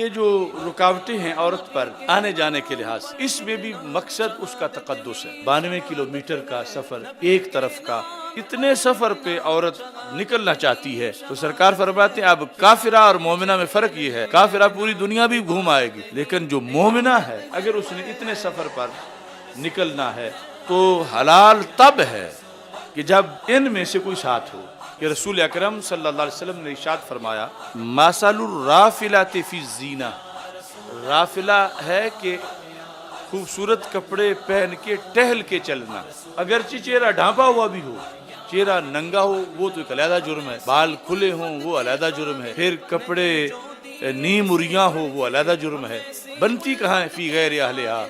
یہ جو رکاوٹیں ہیں عورت پر آنے جانے کے لحاظ سے، اس میں بھی مقصد اس کا تقدس ہے۔ 92 کلومیٹر کا سفر ایک طرف کا، اتنے سفر پہ عورت نکلنا چاہتی ہے تو سرکار فرماتے ہیں اب کافرہ اور مومنہ میں فرق یہ ہے، کافرہ پوری دنیا بھی گھوم آئے گی، لیکن جو مومنہ ہے اگر اس نے اتنے سفر پر نکلنا ہے تو حلال تب ہے کہ جب ان میں سے کوئی ساتھ ہو۔ کہ رسول اکرم صلی اللہ علیہ وسلم نے ارشاد فرمایا مثل الرافلۃ فی الزینہ، رافلہ ہے کہ خوبصورت کپڑے پہن کے ٹہل کے چلنا، اگرچہ چہرہ ڈھانپا ہوا بھی ہو، چہرہ ننگا ہو وہ تو ایک علیحدہ جرم ہے، بال کھلے ہوں وہ علیحدہ جرم ہے، پھر کپڑے نیم اریاں ہو وہ علیحدہ جرم ہے۔ بنتی کہاں ہے؟ فی غیر اہلہا،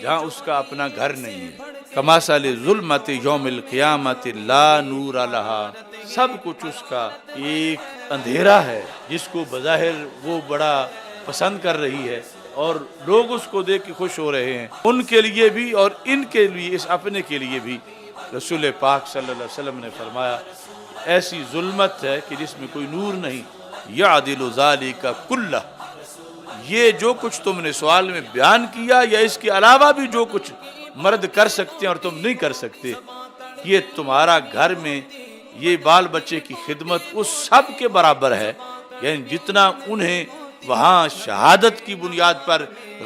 جہاں اس کا اپنا گھر نہیں ہے۔ کمثل ظلمت یوم القیامت لا نور لہا، سب کچھ اس کا ایک اندھیرا ہے جس کو بظاہر وہ بڑا پسند کر رہی ہے اور لوگ اس کو دیکھ کے خوش ہو رہے ہیں، ان کے لیے بھی اور ان کے لیے، اس اپنے کے لیے بھی رسول پاک صلی اللہ علیہ وسلم نے فرمایا ایسی ظلمت ہے کہ جس میں کوئی نور نہیں۔ یعدل ذالک کلہ، یہ جو کچھ تم نے سوال میں بیان کیا یا اس کے علاوہ بھی جو کچھ مرد کر سکتے ہیں اور تم نہیں کر سکتے، یہ تمہارا گھر میں یہ بال بچے کی خدمت اس سب کے برابر ہے، یعنی جتنا انہیں وہاں شہادت کی بنیاد پر،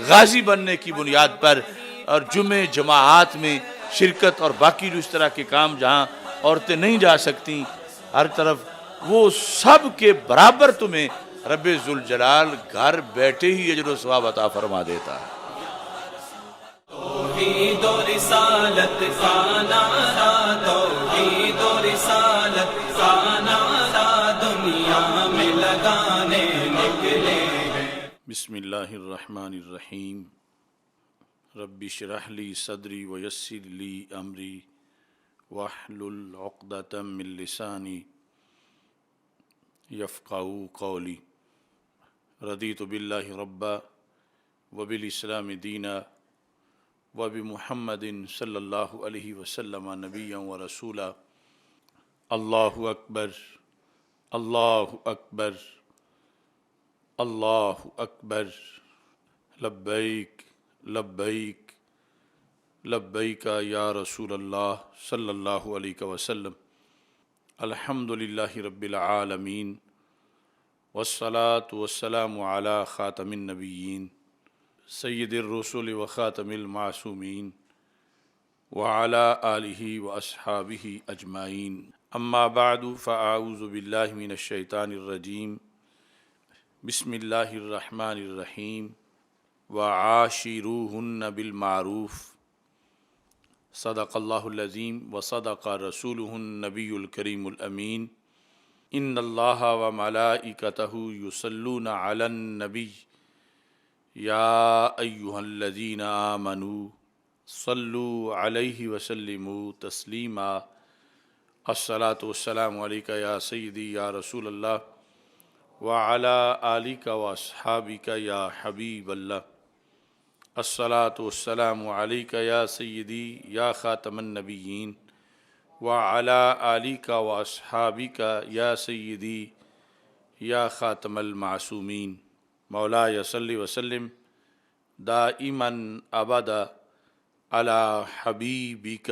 غازی بننے کی بنیاد پر اور جمعے جماعات میں شرکت اور باقی جو اس طرح کے کام جہاں عورتیں نہیں جا سکتی ہر طرف، وہ سب کے برابر تمہیں رب ذوالجلال گھر بیٹھے ہی اجر و ثواب عطا فرما دیتا ہے۔ توحید و رسالت کا نعرہ، توحید و رسالت کا نعرہ دنیا میں لگانے نکلے ہیں۔ بسم اللہ الرحمن الرحیم، رب اشرح لی صدری ویسر لی امری واحلل عقدۃ من لسانی یفقہوا قولی۔ رضیت باللہ ربا وبالاسلام دینا وبمحمد صلی اللہ علیہ وسلم نبیا ورسولا۔ اللہ اکبر، اللہ اکبر، اللہ اکبر، لبیک لبیک لبیک یا رسول اللہ صلی اللہ علیہ وسلم۔ الحمد للہ رب العالمین والصلاة والسلام علی خاتم النبیین سید الرسل و خاتم المعصومین وعلی آلہ واصحابہ اجمعین، اما بعد فاعوذ باللہ من الشیطان الرجیم، بسم اللہ الرحمن الرحیم، وعاشروہن بالمعروف، صدق اللہ العظیم وصدق رسولہ النبی الکریم الامین۔ ان اللہ وملائکتہ یصلون علی النبی یا ایہا الذین آمنوا صلوا علیہ وسلموا تسلیما۔ الصلاۃ والسلام علیک یا سیدی یا رسول اللہ وعلی آلک واصحابک یا حبیب اللہ۔ الصلاۃ والسلام علیک یا سیدی یا خاتم النبیین وعلی آلک واصحابک یا سیدی یا خاتم المعصومین۔ مولاي صل وسلم دائما ابدا علی حبیبک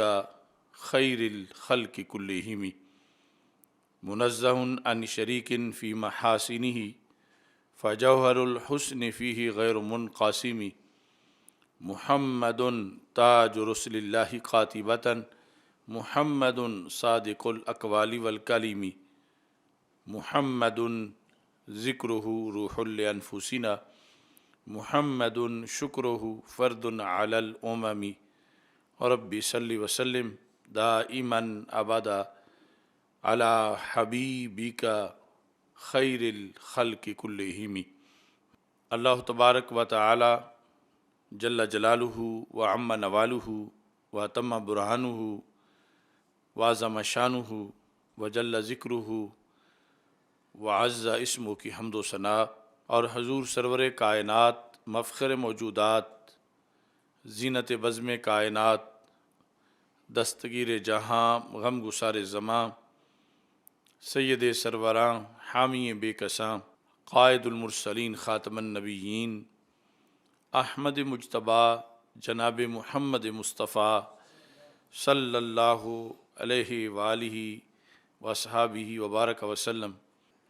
خیر الخلق کلہم، منزہ عن شریک فی محاسنہ فجوہر الحسن فیہ غیر منقسم، محمد تاج رسل اللہ قاطبۃ، محمد صادق الاقوال والکلم، محمد ذکرہ روح لانفسنا، محمد شکرہ فرد علی الامم۔ رب صل وسلم دائما ابدا علی حبیبک خیر الخلق کلہم۔ اللہ تبارک و تعالی جل جلالہ وعم نوالہ وتم برہانہ وعظم شانہ وجل ذکرہ وعز اسمہ کی حمد و ثناء، اور حضور سرور کائنات، مفخر موجودات، زینت بزم کائنات، دستگیر جہاں، غم گسار زماں، سید سروراں، حامی بے کساں، قائد المرسلین خاتم النبیین احمد مجتبیٰ جناب محمد مصطفیٰ صلی اللہ علیہ وآلہ وصحابہ وبارک وسلم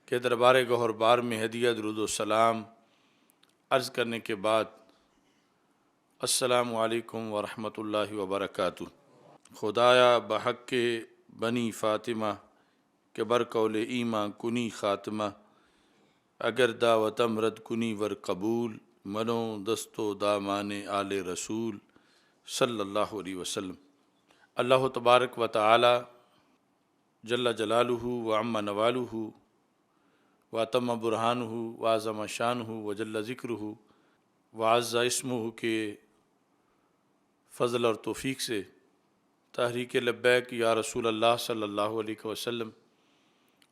کے دربار گوہر بار میں ہدیہ درود و سلام عرض کرنے کے بعد السلام علیکم ورحمۃ اللہ وبرکاتہ۔ خدایا بحق کے بنی فاطمہ کہ برقول ایماں کنی خاتمہ، اگر دعوتم رد کنی ور قبول، منو دستو دامان آل رسول صلی اللہ علیہ وسلم۔ اللہ تبارک و تعالی جل جلالہ و عم نوالہ و تم برہانہ و اعظم شانہ و جل ذکرہ و عز اسمہ کے فضل اور توفیق سے تحریک لبیک یا رسول اللہ صلی اللہ علیہ وسلم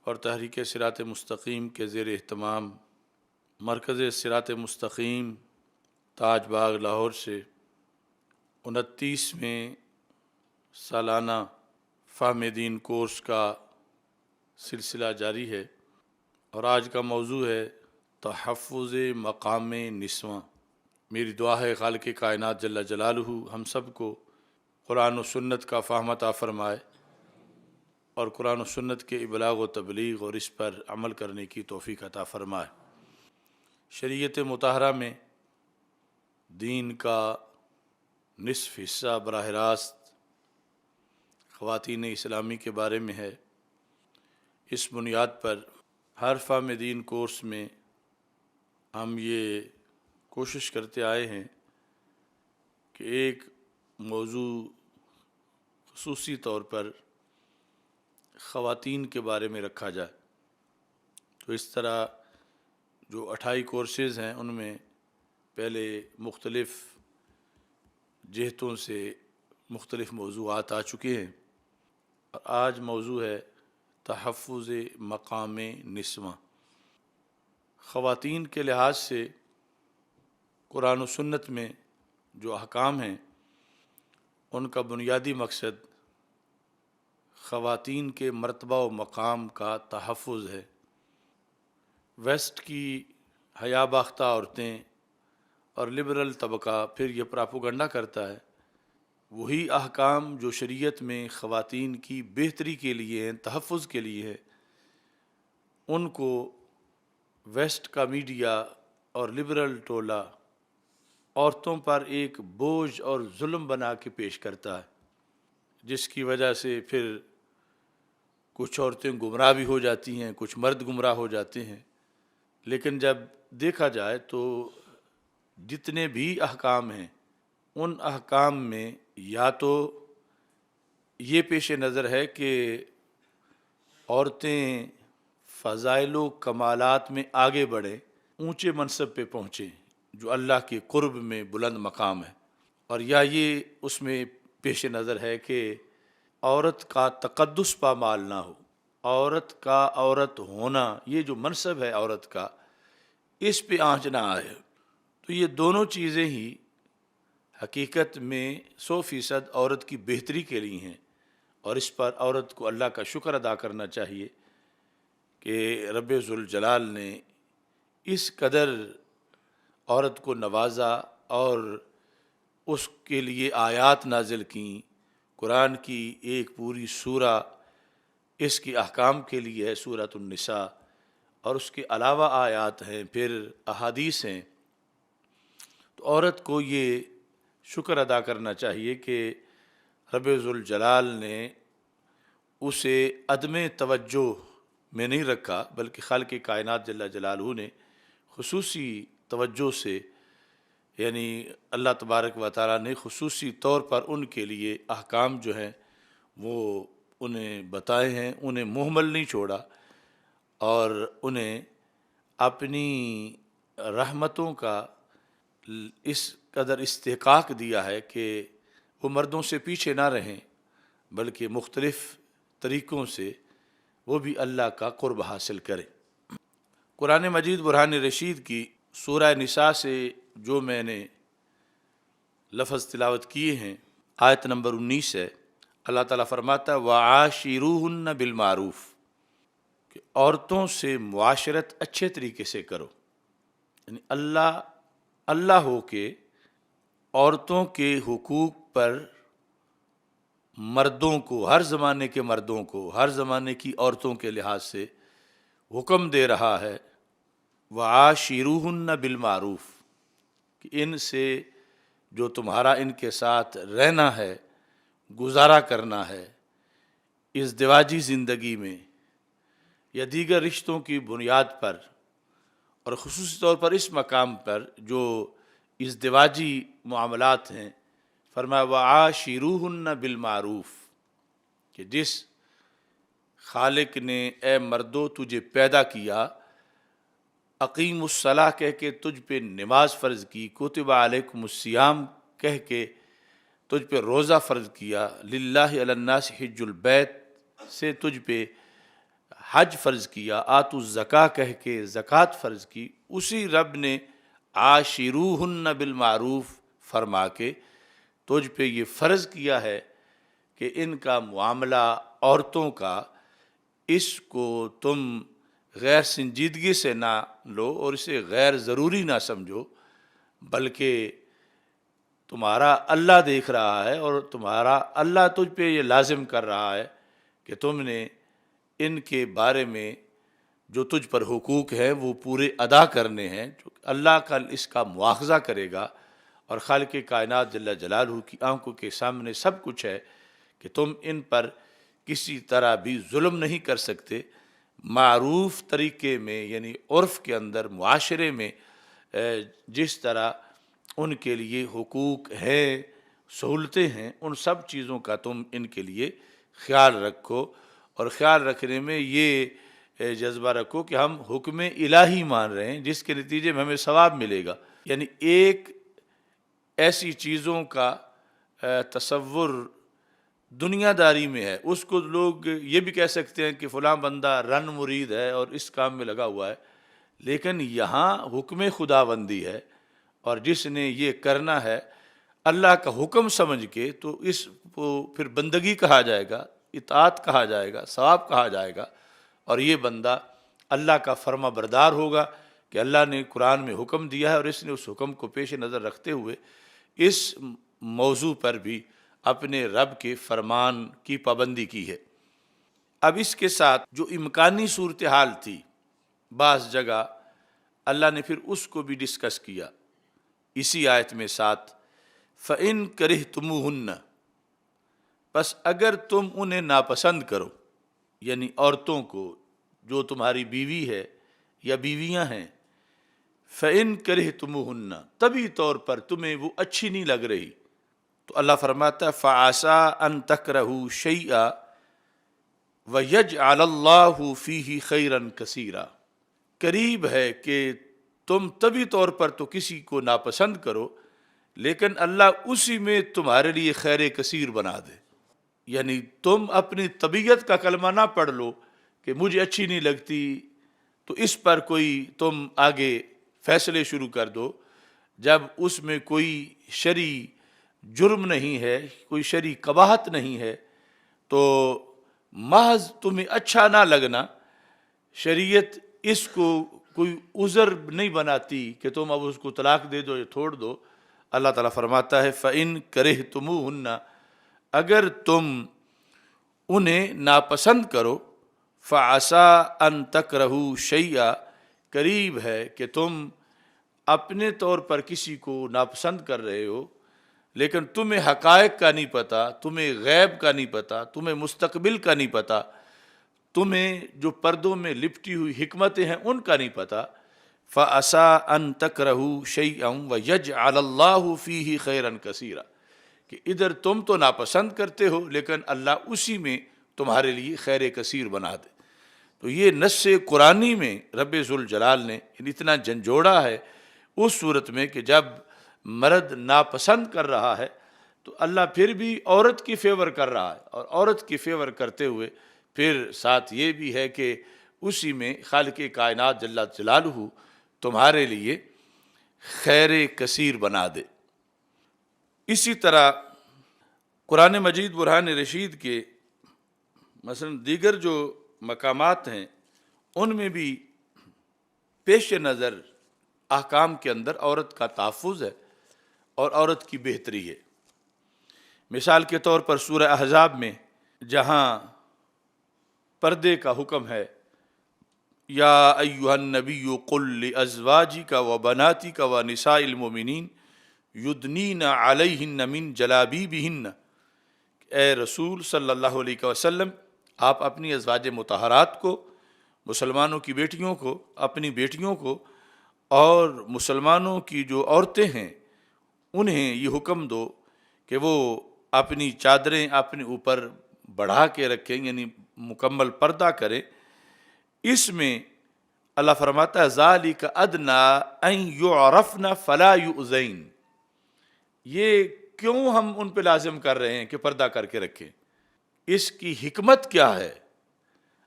اور تحریک صراط مستقیم کے زیر اہتمام مرکز صراط مستقیم تاج باغ لاہور سے 29ویں سالانہ فہم دین کورس کا سلسلہ جاری ہے، اور آج کا موضوع ہے تحفظ مقام نسواں۔ میری دعا ہے خالق کائنات جل جلالہ ہم سب کو قرآن و سنت کا فہم عطا فرمائے اور قرآن و سنت کے ابلاغ و تبلیغ اور اس پر عمل کرنے کی توفیق عطا فرمائے۔ شریعت مطہرہ میں دین کا نصف حصہ براہ راست خواتین اسلامی کے بارے میں ہے۔ اس بنیاد پر ہر فہم دین کورس میں ہم یہ کوشش کرتے آئے ہیں کہ ایک موضوع خصوصی طور پر خواتین کے بارے میں رکھا جائے۔ تو اس طرح جو 28 کورسز ہیں ان میں پہلے مختلف جہتوں سے مختلف موضوعات آ چکے ہیں، اور آج موضوع ہے تحفظ مقام نسواں۔ خواتین کے لحاظ سے قرآن و سنت میں جو احکام ہیں ان کا بنیادی مقصد خواتین کے مرتبہ و مقام کا تحفظ ہے۔ ویسٹ کی حیا باختہ عورتیں اور لبرل طبقہ پھر یہ پراپوگنڈا کرتا ہے وہی احکام جو شریعت میں خواتین کی بہتری کے لیے ہیں، تحفظ کے لیے ہے، ان کو ویسٹ کا میڈیا اور لبرل ٹولہ عورتوں پر ایک بوجھ اور ظلم بنا کے پیش کرتا ہے، جس کی وجہ سے پھر کچھ عورتیں گمراہ بھی ہو جاتی ہیں، کچھ مرد گمراہ ہو جاتے ہیں۔ لیکن جب دیکھا جائے تو جتنے بھی احکام ہیں ان احکام میں یا تو یہ پیش نظر ہے کہ عورتیں فضائل و کمالات میں آگے بڑھیں، اونچے منصب پہ پہنچیں جو اللہ کے قرب میں بلند مقام ہے، اور یا یہ اس میں پیش نظر ہے کہ عورت کا تقدس پامال نہ ہو، عورت کا عورت ہونا، یہ جو منصب ہے عورت کا، اس پہ آنچ نہ آئے۔ تو یہ دونوں چیزیں ہی حقیقت میں 100% عورت کی بہتری کے لیے ہیں، اور اس پر عورت کو اللہ کا شکر ادا کرنا چاہیے کہ رب ذوالجلال نے اس قدر عورت کو نوازا اور اس کے لیے آیات نازل کیں۔ قرآن کی ایک پوری سورہ اس کی احکام کے لیے ہے، سورۃ النساء، اور اس کے علاوہ آیات ہیں، پھر احادیث ہیں۔ تو عورت کو یہ شکر ادا کرنا چاہیے کہ رب ذوالجلال نے اسے عدم توجہ میں نہیں رکھا، بلکہ خالق کائنات جل جلالہ نے خصوصی توجہ سے، یعنی اللہ تبارک و تعالیٰ نے خصوصی طور پر ان کے لیے احکام جو ہیں وہ انہیں بتائے ہیں، انہیں مہمل نہیں چھوڑا، اور انہیں اپنی رحمتوں کا اس قدر استحقاق دیا ہے کہ وہ مردوں سے پیچھے نہ رہیں، بلکہ مختلف طریقوں سے وہ بھی اللہ کا قرب حاصل کریں۔ قرآن مجید برہان رشید کی سورہ نساء سے جو میں نے لفظ تلاوت کیے ہیں، آیت نمبر 19 ہے۔ اللہ تعالیٰ فرماتا ہے وَعَاشِرُوهُنَّ بِالْمَعْرُوفِ، کہ عورتوں سے معاشرت اچھے طریقے سے کرو، یعنی اللہ ہو کے عورتوں کے حقوق پر مردوں کو، ہر زمانے کے مردوں کو، ہر زمانے کی عورتوں کے لحاظ سے حکم دے رہا ہے، وَعَاشِرُوهُنَّ بِالْمَعْرُوفِ، کہ ان سے جو تمہارا ان کے ساتھ رہنا ہے، گزارا کرنا ہے، ازدواجی زندگی میں یا دیگر رشتوں کی بنیاد پر، اور خصوصی طور پر اس مقام پر جو ازدواجی معاملات ہیں، فرمایا وَعَاشِرُوهُنَّ بِالْمَعْرُوفِ، کہ جس خالق نے اے مردو تجھے پیدا کیا، اقیم الصلاح کہہ کے تجھ پہ نماز فرض کی، کتب علیکم الصیام کہہ کے تجھ پہ روزہ فرض کیا، للہ علی الناس حج البیت سے تجھ پہ حج فرض کیا، آتوا الزکاۃ کہہ کے زکوٰۃ فرض کی، اسی رب نے عاشروہن بالمعروف فرما کے تجھ پہ یہ فرض کیا ہے کہ ان کا معاملہ عورتوں کا، اس کو تم غیر سنجیدگی سے نہ لو اور اسے غیر ضروری نہ سمجھو، بلکہ تمہارا اللہ دیکھ رہا ہے اور تمہارا اللہ تجھ پہ یہ لازم کر رہا ہے کہ تم نے ان کے بارے میں جو تجھ پر حقوق ہیں وہ پورے ادا کرنے ہیں۔ اللہ کل اس کا مواخذہ کرے گا، اور خالق کائنات جل جلالہ کی آنکھوں کے سامنے سب کچھ ہے کہ تم ان پر کسی طرح بھی ظلم نہیں کر سکتے۔ معروف طریقے میں، یعنی عرف کے اندر، معاشرے میں جس طرح ان کے لیے حقوق ہیں، سہولتیں ہیں، ان سب چیزوں کا تم ان کے لیے خیال رکھو، اور خیال رکھنے میں یہ جذبہ رکھو کہ ہم حکم الہی مان رہے ہیں جس کے نتیجے میں ہمیں ثواب ملے گا۔ یعنی ایک ایسی چیزوں کا تصور دنیا داری میں ہے، اس کو لوگ یہ بھی کہہ سکتے ہیں کہ فلاں بندہ رن مرید ہے اور اس کام میں لگا ہوا ہے، لیکن یہاں حکم خداوندی ہے، اور جس نے یہ کرنا ہے اللہ کا حکم سمجھ کے، تو اس کو پھر بندگی کہا جائے گا، اطاعت کہا جائے گا، ثواب کہا جائے گا، اور یہ بندہ اللہ کا فرما بردار ہوگا کہ اللہ نے قرآن میں حکم دیا ہے اور اس نے اس حکم کو پیش نظر رکھتے ہوئے اس موضوع پر بھی اپنے رب کے فرمان کی پابندی کی ہے۔ اب اس کے ساتھ جو امکانی صورتحال تھی، بعض جگہ اللہ نے پھر اس کو بھی ڈسکس کیا اسی آیت میں ساتھ، فَإِن كَرِهْتُمُوهُنَّ، پس اگر تم انہیں ناپسند کرو، یعنی عورتوں کو جو تمہاری بیوی ہے یا بیویاں ہیں، فَإِن كَرِهْتُمُوهُنَّ، طبی طور پر تمہیں وہ اچھی نہیں لگ رہی، تو اللہ فرماتا ہے فَعَسَىٰ أَن تَكْرَهُوا شَيْئًا وَيَجْعَلَ اللَّهُ فِيهِ خَيْرًا كَثِيرًا، قریب ہے کہ تم طبی طور پر تو کسی کو ناپسند کرو، لیکن اللہ اسی میں تمہارے لیے خیر کثیر بنا دے۔ یعنی تم اپنی طبیعت کا کلمہ نہ پڑھ لو کہ مجھے اچھی نہیں لگتی، تو اس پر کوئی تم آگے فیصلے شروع کر دو، جب اس میں کوئی شرعی جرم نہیں ہے، کوئی شرعی قباحت نہیں ہے، تو محض تمہیں اچھا نہ لگنا، شریعت اس کو کوئی عذر نہیں بناتی کہ تم اب اس کو طلاق دے دو یا چھوڑ دو۔ اللہ تعالیٰ فرماتا ہے فَإِن كَرِهْتُمُوهُنَّ، اگر تم انہیں ناپسند کرو، فَعَسَىٰ أَن تَكْرَهُوا شَيْئًا، قریب ہے کہ تم اپنے طور پر کسی کو ناپسند کر رہے ہو، لیکن تمہیں حقائق کا نہیں پتہ، تمہیں غیب کا نہیں پتہ، تمہیں مستقبل کا نہیں پتہ، تمہیں جو پردوں میں لپٹی ہوئی حکمتیں ہیں ان کا نہیں پتہ، فَعَسَىٰ أَن تَكْرَهُوا شَيْئًا وَيَجْعَلَ اللَّهُ فِيهِ خَيْرًا كَثِيرًا، کہ ادھر تم تو ناپسند کرتے ہو لیکن اللہ اسی میں تمہارے لیے خیر کثیر بنا دے۔ تو یہ نص قرآنی میں رب ذوالجلال نے اتنا جھنجھوڑا ہے اس صورت میں کہ جب مرد ناپسند کر رہا ہے تو اللہ پھر بھی عورت کی فیور کر رہا ہے، اور عورت کی فیور کرتے ہوئے پھر ساتھ یہ بھی ہے کہ اسی میں خالق کائنات جل جلالہ تمہارے لیے خیر کثیر بنا دے۔ اسی طرح قرآن مجید برہان رشید کے مثلا دیگر جو مقامات ہیں ان میں بھی پیش نظر احکام کے اندر عورت کا تحفظ ہے اور عورت کی بہتری ہے۔ مثال کے طور پر سورہ احزاب میں جہاں پردے کا حکم ہے، یا ایھا النبی قل لازواجک وبناتک ونساء المؤمنین یدنین علیہن من جلابیبہن، اے رسول صلی اللہ علیہ وسلم آپ اپنی ازواج مطہرات کو، مسلمانوں کی بیٹیوں کو، اپنی بیٹیوں کو اور مسلمانوں کی جو عورتیں ہیں انہیں یہ حکم دو کہ وہ اپنی چادریں اپنے اوپر بڑھا کے رکھیں، یعنی مکمل پردہ کریں۔ اس میں اللہ فرماتا ہے ذالک ادنیٰ ان یعرفن فلا یؤذین، یہ کیوں ہم ان پہ لازم کر رہے ہیں کہ پردہ کر کے رکھیں؟ اس کی حکمت کیا ہے؟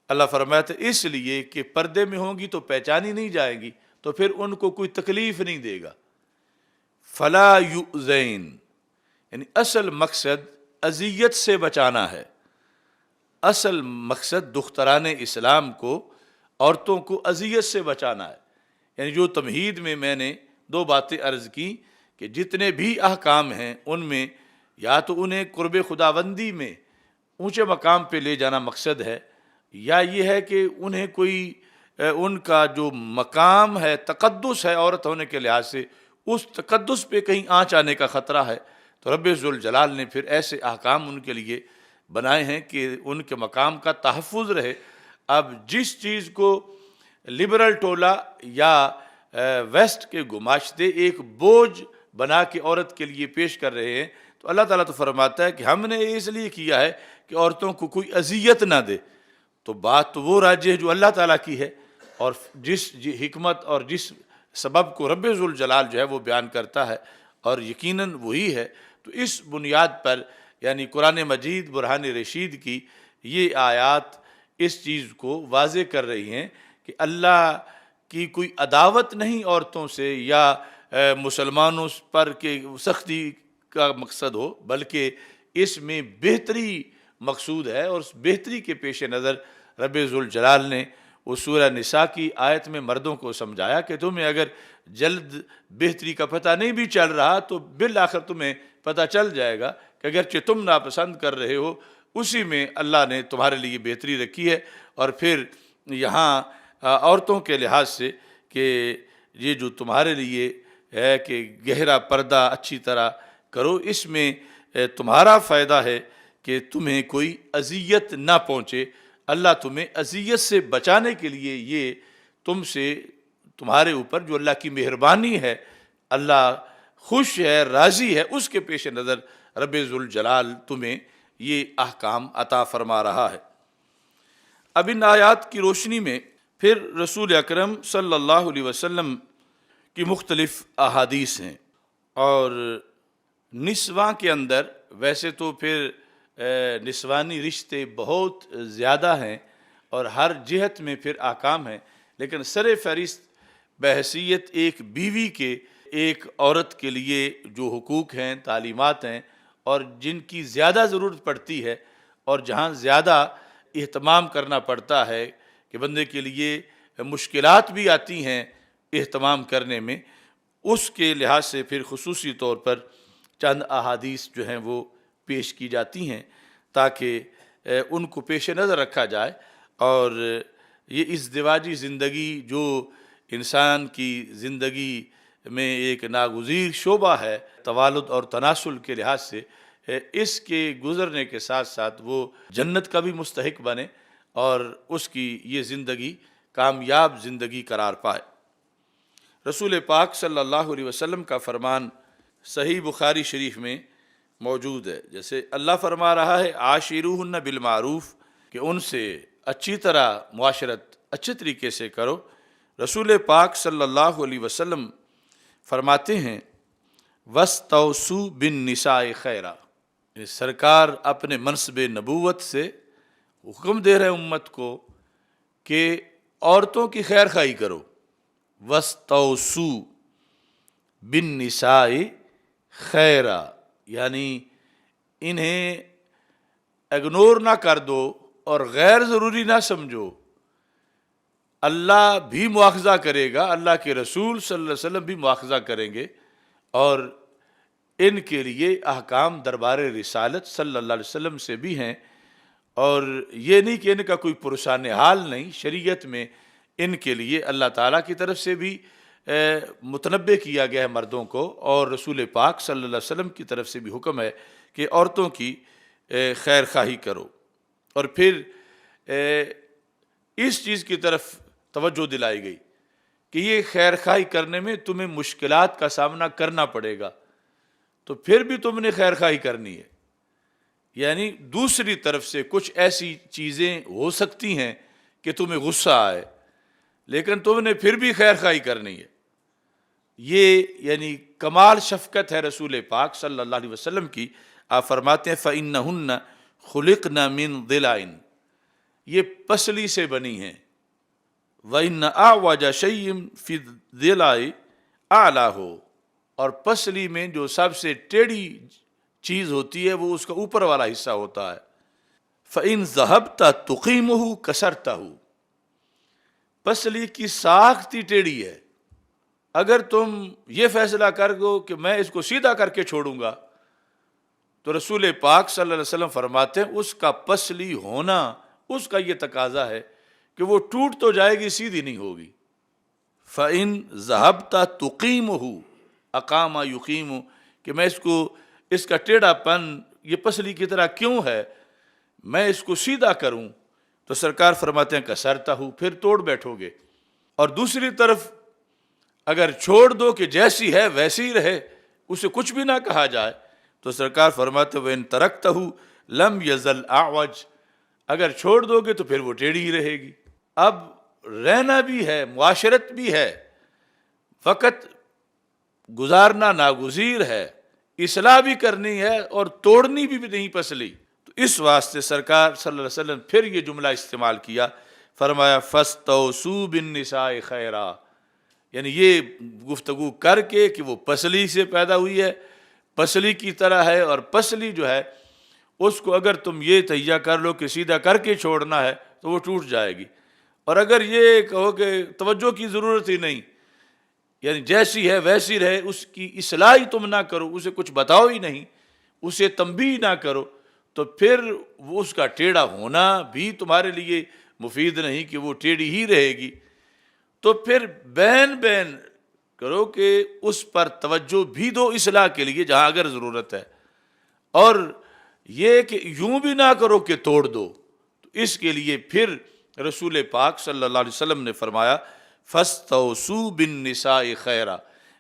اللہ فرماتا ہے اس لیے کہ پردے میں ہوں گی تو پہچانی نہیں جائیں گی، تو پھر ان کو کوئی تکلیف نہیں دے گا۔ فلا یؤذین یعنی اصل مقصد اذیت سے بچانا ہے، اصل مقصد دختران اسلام کو، عورتوں کو اذیت سے بچانا ہے۔ یعنی جو تمہید میں نے دو باتیں عرض کی کہ جتنے بھی احکام ہیں ان میں یا تو انہیں قرب خداوندی میں اونچے مقام پہ لے جانا مقصد ہے، یا یہ ہے کہ انہیں کوئی ان کا جو مقام ہے، تقدس ہے عورت ہونے کے لحاظ سے، اس تقدس پہ کہیں آنچ آنے کا خطرہ ہے، تو رب ذوالجلال نے پھر ایسے احکام ان کے لیے بنائے ہیں کہ ان کے مقام کا تحفظ رہے۔ اب جس چیز کو لبرل ٹولہ یا ویسٹ کے گماشتے ایک بوجھ بنا کے عورت کے لیے پیش کر رہے ہیں، تو اللہ تعالیٰ تو فرماتا ہے کہ ہم نے اس لیے کیا ہے کہ عورتوں کو کوئی اذیت نہ دے۔ تو بات تو وہ راجح ہے جو اللہ تعالیٰ کی ہے، اور جس حکمت اور جس سبب کو رب ذوالجلال جو ہے وہ بیان کرتا ہے، اور یقیناً وہی ہے۔ تو اس بنیاد پر یعنی قرآن مجید برہان رشید کی یہ آیات اس چیز کو واضح کر رہی ہیں کہ اللہ کی کوئی عداوت نہیں عورتوں سے یا مسلمانوں پر کہ سختی کا مقصد ہو، بلکہ اس میں بہتری مقصود ہے، اور اس بہتری کے پیش نظر رب ذوالجلال نے وہ سورہ نساء کی آیت میں مردوں کو سمجھایا کہ تمہیں اگر جلد بہتری کا پتہ نہیں بھی چل رہا تو بالآخر تمہیں پتہ چل جائے گا کہ اگرچہ تم ناپسند کر رہے ہو اسی میں اللہ نے تمہارے لیے بہتری رکھی ہے۔ اور پھر یہاں عورتوں کے لحاظ سے کہ یہ جو تمہارے لیے ہے کہ گہرا پردہ اچھی طرح کرو، اس میں تمہارا فائدہ ہے کہ تمہیں کوئی اذیت نہ پہنچے۔ اللہ تمہیں اذیت سے بچانے کے لیے یہ تم سے تمہارے اوپر جو اللہ کی مہربانی ہے، اللہ خوش ہے، راضی ہے، اس کے پیش نظر رب ذوالجلال تمہیں یہ احکام عطا فرما رہا ہے۔ اب ان آیات کی روشنی میں پھر رسول اکرم صلی اللہ علیہ وسلم کی مختلف احادیث ہیں، اور نسواں کے اندر ویسے تو پھر نسوانی رشتے بہت زیادہ ہیں اور ہر جہت میں پھر احکام ہیں، لیکن سر فہرست بحیثیت ایک بیوی کے ایک عورت کے لیے جو حقوق ہیں، تعلیمات ہیں، اور جن کی زیادہ ضرورت پڑتی ہے اور جہاں زیادہ اہتمام کرنا پڑتا ہے کہ بندے کے لیے مشکلات بھی آتی ہیں اہتمام کرنے میں، اس کے لحاظ سے پھر خصوصی طور پر چند احادیث جو ہیں وہ پیش کی جاتی ہیں تاکہ ان کو پیش نظر رکھا جائے۔ اور یہ ازدواجی زندگی جو انسان کی زندگی میں ایک ناگزیر شعبہ ہے توالد اور تناسل کے لحاظ سے، اس کے گزرنے کے ساتھ ساتھ وہ جنت کا بھی مستحق بنے اور اس کی یہ زندگی کامیاب زندگی قرار پائے۔ رسول پاک صلی اللہ علیہ وسلم کا فرمان صحیح بخاری شریف میں موجود ہے، جیسے اللہ فرما رہا ہے عاشروہن بالمعروف، کہ ان سے اچھی طرح معاشرت اچھے طریقے سے کرو۔ رسول پاک صلی اللہ علیہ وسلم فرماتے ہیں وَاسْتَوْصُوا بِالنِّسَاءِ خَيْرًا، سرکار اپنے منصب نبوت سے حکم دے رہے امت کو کہ عورتوں کی خیر خواہی کرو۔ وَاسْتَوْصُوا بِالنِّسَاءِ خَيْرًا، یعنی انہیں اگنور نہ کر دو اور غیر ضروری نہ سمجھو، اللہ بھی مواخذہ کرے گا، اللہ کے رسول صلی اللہ علیہ وسلم بھی مواخذہ کریں گے، اور ان کے لیے احکام دربار رسالت صلی اللہ علیہ وسلم سے بھی ہیں، اور یہ نہیں کہ ان کا کوئی پرسان حال نہیں، شریعت میں ان کے لیے اللہ تعالیٰ کی طرف سے بھی متنبع کیا گیا ہے مردوں کو، اور رسول پاک صلی اللہ علیہ وسلم کی طرف سے بھی حکم ہے کہ عورتوں کی خیر خواہی کرو۔ اور پھر اس چیز کی طرف توجہ دلائی گئی کہ یہ خیر خواہی کرنے میں تمہیں مشکلات کا سامنا کرنا پڑے گا، تو پھر بھی تم نے خیر خواہی کرنی ہے، یعنی دوسری طرف سے کچھ ایسی چیزیں ہو سکتی ہیں کہ تمہیں غصہ آئے، لیکن تم نے پھر بھی خیر خواہی کرنی ہے۔ یہ یعنی کمال شفقت ہے رسول پاک صلی اللہ علیہ وسلم کی۔ آپ فرماتے ہیں فَإِنَّهُنَّ خُلِقْنَ مِن ضِلَعٍ، یہ پسلی سے بنی ہیں، وَإِنَّ أَعْوَجَ شَيْءٍ فِي الضِّلَعِ أَعْلَاهُ، اور پسلی میں جو سب سے ٹیڑھی چیز ہوتی ہے وہ اس کا اوپر والا حصہ ہوتا ہے۔ فَإِن ذَهَبْتَ تُقِيمُهُ كَسَرْتَهُ، پسلی کی ساخت ہی ٹیڑھی ہے، اگر تم یہ فیصلہ کر دو کہ میں اس کو سیدھا کر کے چھوڑوں گا، تو رسول پاک صلی اللہ علیہ وسلم فرماتے ہیں اس کا پسلی ہونا اس کا یہ تقاضا ہے کہ وہ ٹوٹ تو جائے گی، سیدھی نہیں ہوگی۔ فَإِن ذَهَبْتَ تُقِيمُهُ أَقَامَ يُقِيمُ، کہ میں اس کا ٹیڑھا پن یہ پسلی کی طرح کیوں ہے، میں اس کو سیدھا کروں، تو سرکار فرماتے ہیں کسرتہ، پھر توڑ بیٹھو گے۔ اور دوسری طرف اگر چھوڑ دو کہ جیسی ہے ویسی ہی رہے، اسے کچھ بھی نہ کہا جائے، تو سرکار فرماتے ہیں وَإِن تَرَكْتَهُ لَمْ يَزَلْ أَعْوَجَ، اگر چھوڑ دو گے تو پھر وہ ٹیڑھی ہی رہے گی۔ اب رہنا بھی ہے، معاشرت بھی ہے، وقت گزارنا ناگزیر ہے، اصلاح بھی کرنی ہے اور توڑنی بھی نہیں پسلی، تو اس واسطے سرکار صلی اللہ علیہ وسلم پھر یہ جملہ استعمال کیا، فرمایا فَاسْتَوْصُوا بِالنِّسَاءِ خَيْرًا، یعنی یہ گفتگو کر کے کہ وہ پسلی سے پیدا ہوئی ہے، پسلی کی طرح ہے، اور پسلی جو ہے اس کو اگر تم یہ تہیہ کر لو کہ سیدھا کر کے چھوڑنا ہے تو وہ ٹوٹ جائے گی، اور اگر یہ کہو کہ توجہ کی ضرورت ہی نہیں، یعنی جیسی ہے ویسی رہے، اس کی اصلاح ہی تم نہ کرو، اسے کچھ بتاؤ ہی نہیں، اسے تنبیہ نہ کرو، تو پھر وہ اس کا ٹیڑھا ہونا بھی تمہارے لیے مفید نہیں کہ وہ ٹیڑھی ہی رہے گی۔ تو پھر بین کرو کہ اس پر توجہ بھی دو اصلاح کے لیے جہاں اگر ضرورت ہے، اور یہ کہ یوں بھی نہ کرو کہ توڑ دو، تو اس کے لیے پھر رسول پاک صلی اللہ علیہ وسلم نے فرمایا فَاسْتَوْصُوا بِالنِّسَاءِ خَيْرًا۔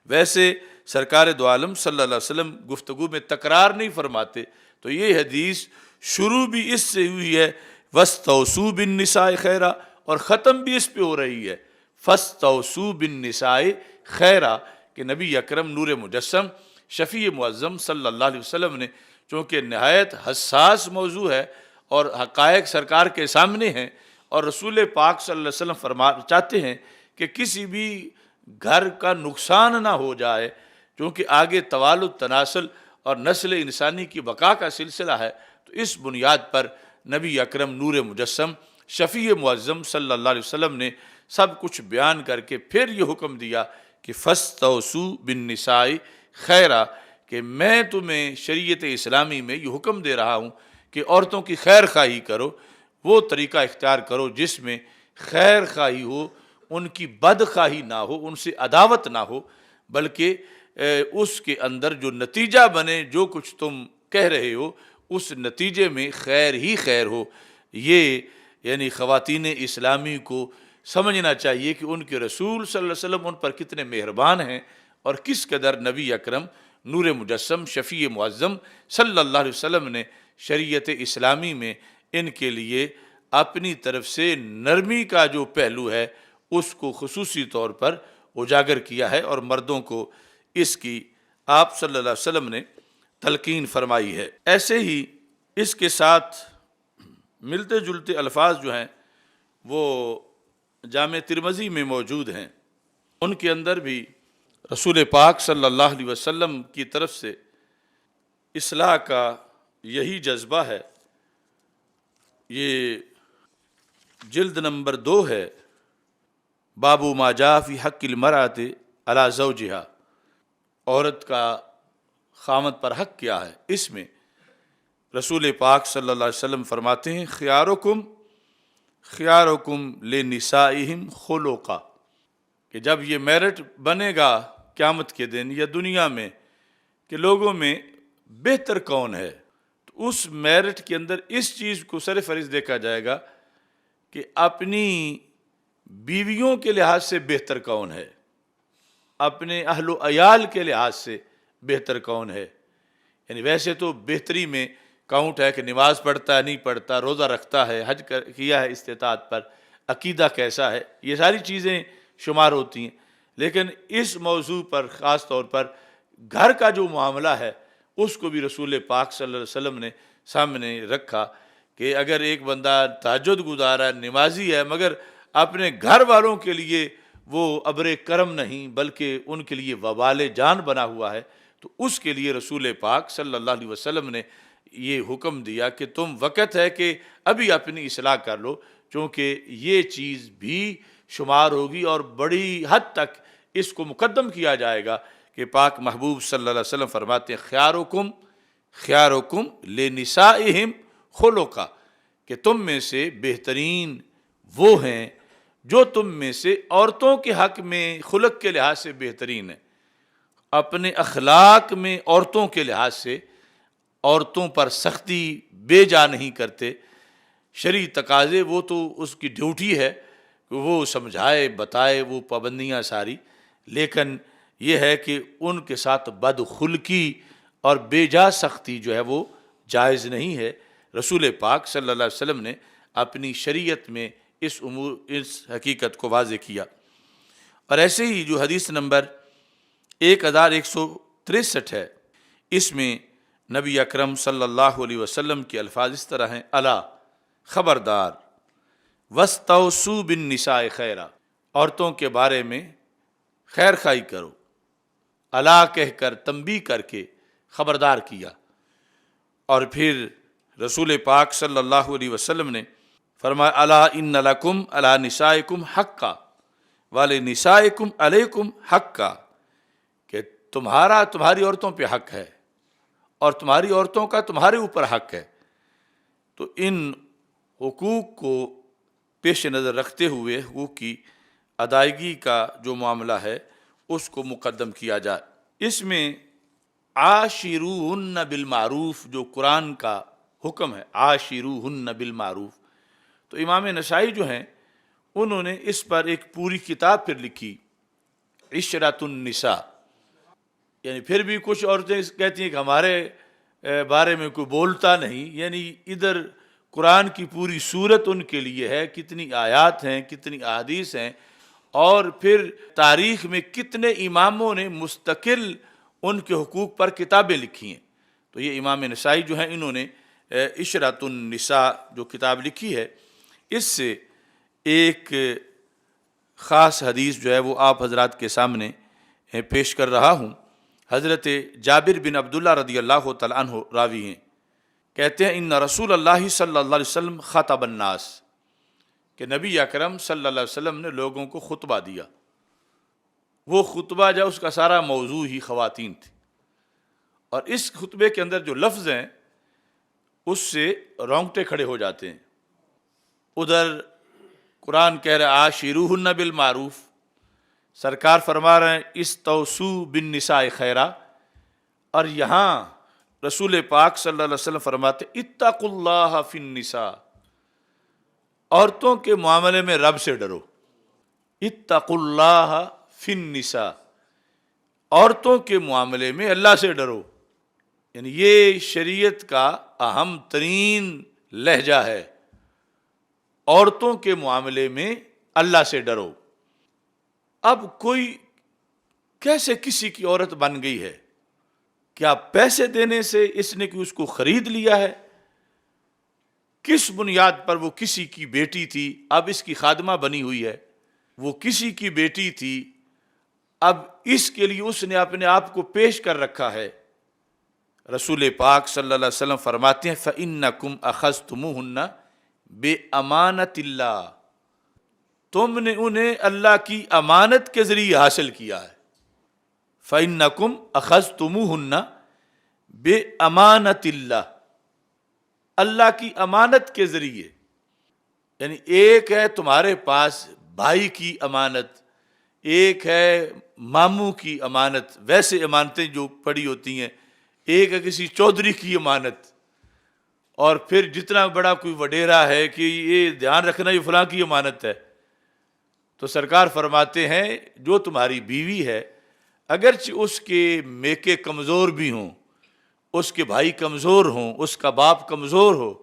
ویسے سرکار دو عالم صلی اللہ علیہ وسلم گفتگو میں تکرار نہیں فرماتے، تو یہ حدیث شروع بھی اس سے ہوئی ہے وَاسْتَوْصُوا بِالنِّسَاءِ خَيْرًا، اور ختم بھی اس پہ ہو رہی ہے فَاسْتَوْصُوا بِالنِّسَاءِ خَيْرًا، کہ نبی اکرم نور مجسم شفیع معظم صلی اللہ علیہ وسلم نے، چونکہ نہایت حساس موضوع ہے اور حقائق سرکار کے سامنے ہیں، اور رسول پاک صلی اللہ علیہ وسلم چاہتے ہیں کہ کسی بھی گھر کا نقصان نہ ہو جائے، چونکہ آگے توالد تناسل اور نسل انسانی کی بقا کا سلسلہ ہے، تو اس بنیاد پر نبی اکرم نور مجسم شفیع معظم صلی اللہ علیہ وسلم نے سب کچھ بیان کر کے پھر یہ حکم دیا کہ فَاسْتَوْصُوا بِالنِّسَاءِ خَيْرًا، کہ میں تمہیں شریعت اسلامی میں یہ حکم دے رہا ہوں کہ عورتوں کی خیر خواہی کرو، وہ طریقہ اختیار کرو جس میں خیر خواہی ہو، ان کی بد خواہی نہ ہو، ان سے عداوت نہ ہو، بلکہ اس کے اندر جو نتیجہ بنے، جو کچھ تم کہہ رہے ہو اس نتیجے میں خیر ہی خیر ہو۔ یہ یعنی خواتین اسلامی کو سمجھنا چاہیے کہ ان کے رسول صلی اللہ علیہ وسلم ان پر کتنے مہربان ہیں، اور کس قدر نبی اکرم نور مجسم شفیع معظم صلی اللہ علیہ وسلم نے شریعت اسلامی میں ان کے لیے اپنی طرف سے نرمی کا جو پہلو ہے اس کو خصوصی طور پر اجاگر کیا ہے، اور مردوں کو اس کی آپ صلی اللہ علیہ وسلم نے تلقین فرمائی ہے۔ ایسے ہی اس کے ساتھ ملتے جلتے الفاظ جو ہیں وہ جامع ترمذی میں موجود ہیں، ان کے اندر بھی رسول پاک صلی اللہ علیہ وسلم کی طرف سے اصلاح کا یہی جذبہ ہے۔ یہ جلد نمبر 2 ہے، بابو ما جاء فی حق المرأۃ علی زوجہا، عورت کا خامد پر حق کیا ہے، اس میں رسول پاک صلی اللہ علیہ وسلم فرماتے ہیں خیارکم خیارکم لنسائہم خلقا، کہ جب یہ میرٹ بنے گا قیامت کے دن یا دنیا میں کہ لوگوں میں بہتر کون ہے، تو اس میرٹ کے اندر اس چیز کو سر فہرست دیکھا جائے گا کہ اپنی بیویوں کے لحاظ سے بہتر کون ہے، اپنے اہل و عیال کے لحاظ سے بہتر کون ہے۔ یعنی ویسے تو بہتری میں کاؤنٹ ہے کہ نماز پڑھتا ہے نہیں پڑھتا، روزہ رکھتا ہے، حج کیا ہے استطاعت پر، عقیدہ کیسا ہے، یہ ساری چیزیں شمار ہوتی ہیں، لیکن اس موضوع پر خاص طور پر گھر کا جو معاملہ ہے اس کو بھی رسول پاک صلی اللہ علیہ وسلم نے سامنے رکھا کہ اگر ایک بندہ تہجد گزارا نمازی ہے مگر اپنے گھر والوں کے لیے وہ ابر کرم نہیں بلکہ ان کے لیے وبال جان بنا ہوا ہے، تو اس کے لیے رسول پاک صلی اللہ علیہ وسلم نے یہ حکم دیا کہ تم وقت ہے کہ ابھی اپنی اصلاح کر لو، چونکہ یہ چیز بھی شمار ہوگی اور بڑی حد تک اس کو مقدم کیا جائے گا کہ پاک محبوب صلی اللہ علیہ وسلم فرماتے ہیں خیارکم خیارکم لنسائہم خلقا، کہ تم میں سے بہترین وہ ہیں جو تم میں سے عورتوں کے حق میں خلق کے لحاظ سے بہترین ہیں، اپنے اخلاق میں عورتوں کے لحاظ سے عورتوں پر سختی بے جا نہیں کرتے، شرعی تقاضے وہ تو اس کی ڈیوٹی ہے کہ وہ سمجھائے بتائے وہ پابندیاں ساری، لیکن یہ ہے کہ ان کے ساتھ بدخلقی اور بے جا سختی جو ہے وہ جائز نہیں ہے۔ رسول پاک صلی اللہ علیہ وسلم نے اپنی شریعت میں اس حقیقت کو واضح کیا۔ اور ایسے ہی جو حدیث نمبر 1163 ہے، اس میں نبی اکرم صلی اللہ علیہ وسلم کے الفاظ اس طرح ہیں الا خبردار واستوصوا بالنساء خیرا، عورتوں کے بارے میں خیر خواہی کرو، الا کہہ کر تنبیہ کر کے خبردار کیا۔ اور پھر رسول پاک صلی اللہ علیہ وسلم نے فرمایا الا ان لکم علی نسائکم حقا ولنسائکم علیکم حقا، کہ تمہاری عورتوں پہ حق ہے اور تمہاری عورتوں کا تمہارے اوپر حق ہے، تو ان حقوق کو پیش نظر رکھتے ہوئے حقوق کی ادائیگی کا جو معاملہ ہے اس کو مقدم کیا جائے۔ اس میں عاشروہن بالمعروف جو قرآن کا حکم ہے، عاشروہن بالمعروف، تو امام نسائی جو ہیں انہوں نے اس پر ایک پوری کتاب پھر لکھی، عشرۃ النساء، یعنی پھر بھی کچھ عورتیں کہتی ہیں کہ ہمارے بارے میں کوئی بولتا نہیں، یعنی ادھر قرآن کی پوری صورت ان کے لیے ہے، کتنی آیات ہیں، کتنی احادیث ہیں، اور پھر تاریخ میں کتنے اماموں نے مستقل ان کے حقوق پر کتابیں لکھی ہیں۔ تو یہ امام نسائی جو ہیں انہوں نے عشرۃ النساء جو کتاب لکھی ہے، اس سے ایک خاص حدیث جو ہے وہ آپ حضرات کے سامنے پیش کر رہا ہوں۔ حضرت جابر بن عبداللہ رضی اللہ تعالیٰ عنہ راوی ہیں، کہتے ہیں ان رسول اللہ صلی اللہ علیہ وسلم خطب الناس، کہ نبی اکرم صلی اللہ علیہ وسلم نے لوگوں کو خطبہ دیا۔ وہ خطبہ جو اس کا سارا موضوع ہی خواتین تھی، اور اس خطبے کے اندر جو لفظ ہیں اس سے رونگٹے کھڑے ہو جاتے ہیں۔ ادھر قرآن کہہ رہا ہے عاشروہن بالمعروف، سرکار فرما رہے ہیں استوصوا بالنساء خیرا، اور یہاں رسول پاک صلی اللہ علیہ وسلم فرماتے اتقوا اللہ فی النساء، عورتوں کے معاملے میں رب سے ڈرو، اتقوا اللہ فی النساء، عورتوں کے معاملے میں اللہ سے ڈرو، یعنی یہ شریعت کا اہم ترین لہجہ ہے، عورتوں کے معاملے میں اللہ سے ڈرو۔ اب کوئی کیسے کسی کی عورت بن گئی ہے؟ کیا پیسے دینے سے اس نے اس کو خرید لیا ہے؟ کس بنیاد پر وہ کسی کی بیٹی تھی اب اس کی خادمہ بنی ہوئی ہے؟ وہ کسی کی بیٹی تھی اب اس کے لیے اس نے اپنے آپ کو پیش کر رکھا ہے۔ رسول پاک صلی اللہ علیہ وسلم فرماتے ہیں فَإِنَّكُمْ أَخَذْتُمُوهُنَّ بِأَمَانَةِ اللَّهِ، تم نے انہیں اللہ کی امانت کے ذریعے حاصل کیا ہے. فَإِنَّكُمْ أَخَذْتُمُوهُنَّ بِأَمَانَةِ اللَّهِ, اللہ کی امانت کے ذریعے. یعنی ایک ہے تمہارے پاس بھائی کی امانت، ایک ہے ماموں کی امانت، ویسے امانتیں جو پڑی ہوتی ہیں، ایک ہے کسی چودھری کی امانت، اور پھر جتنا بڑا کوئی وڈیرا ہے کہ یہ دھیان رکھنا یہ فلاں کی امانت ہے. تو سرکار فرماتے ہیں جو تمہاری بیوی ہے اگرچہ اس کے میکے کمزور بھی ہوں، اس کے بھائی کمزور ہوں، اس کا باپ کمزور ہو،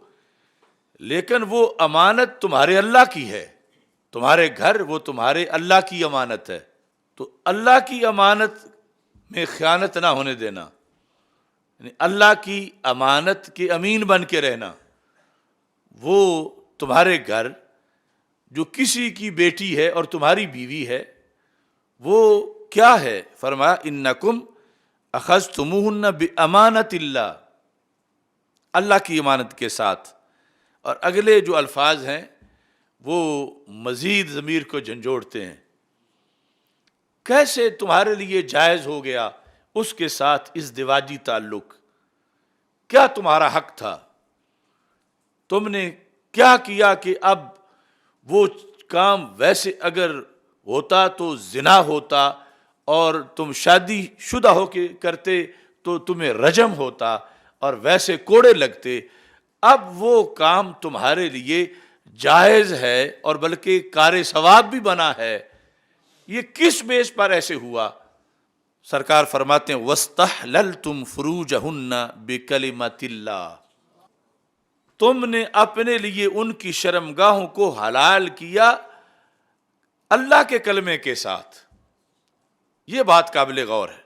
لیکن وہ امانت تمہارے اللہ کی ہے. تمہارے گھر وہ تمہارے اللہ کی امانت ہے. تو اللہ کی امانت میں خیانت نہ ہونے دینا، یعنی اللہ کی امانت کے امین بن کے رہنا. وہ تمہارے گھر جو کسی کی بیٹی ہے اور تمہاری بیوی ہے وہ کیا ہے؟ فرمایا انکم اخذتموہن بامانۃ اللہ، اللہ کی امانت کے ساتھ. اور اگلے جو الفاظ ہیں وہ مزید ضمیر کو جھنجھوڑتے ہیں. کیسے تمہارے لیے جائز ہو گیا اس کے ساتھ ازدواجی تعلق؟ کیا تمہارا حق تھا؟ تم نے کیا کیا کہ اب وہ کام ویسے اگر ہوتا تو زنا ہوتا اور تم شادی شدہ ہو کے کرتے تو تمہیں رجم ہوتا اور ویسے کوڑے لگتے. اب وہ کام تمہارے لیے جائز ہے اور بلکہ کار ثواب بھی بنا ہے. یہ کس بیس پر ایسے ہوا؟ سرکار فرماتے ہیں وَاسْتَحْلَلْتُمْ فُرُوجَهُنَّ بِكَلِمَةِ اللَّهِ، تم نے اپنے لیے ان کی شرمگاہوں کو حلال کیا اللہ کے کلمے کے ساتھ. یہ بات قابل غور ہے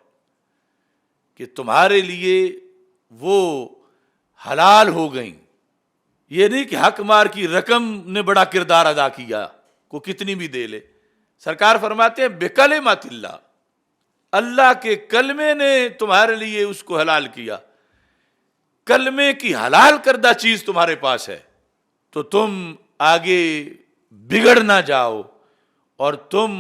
کہ تمہارے لیے وہ حلال ہو گئیں. یہ نہیں کہ حق مار کی رقم نے بڑا کردار ادا کیا، کو کتنی بھی دے لے. سرکار فرماتے ہیں بکلمۃ اللہ، اللہ کے کلمے نے تمہارے لیے اس کو حلال کیا. کلمے کی حلال کردہ چیز تمہارے پاس ہے تو تم آگے بگڑ نہ جاؤ اور تم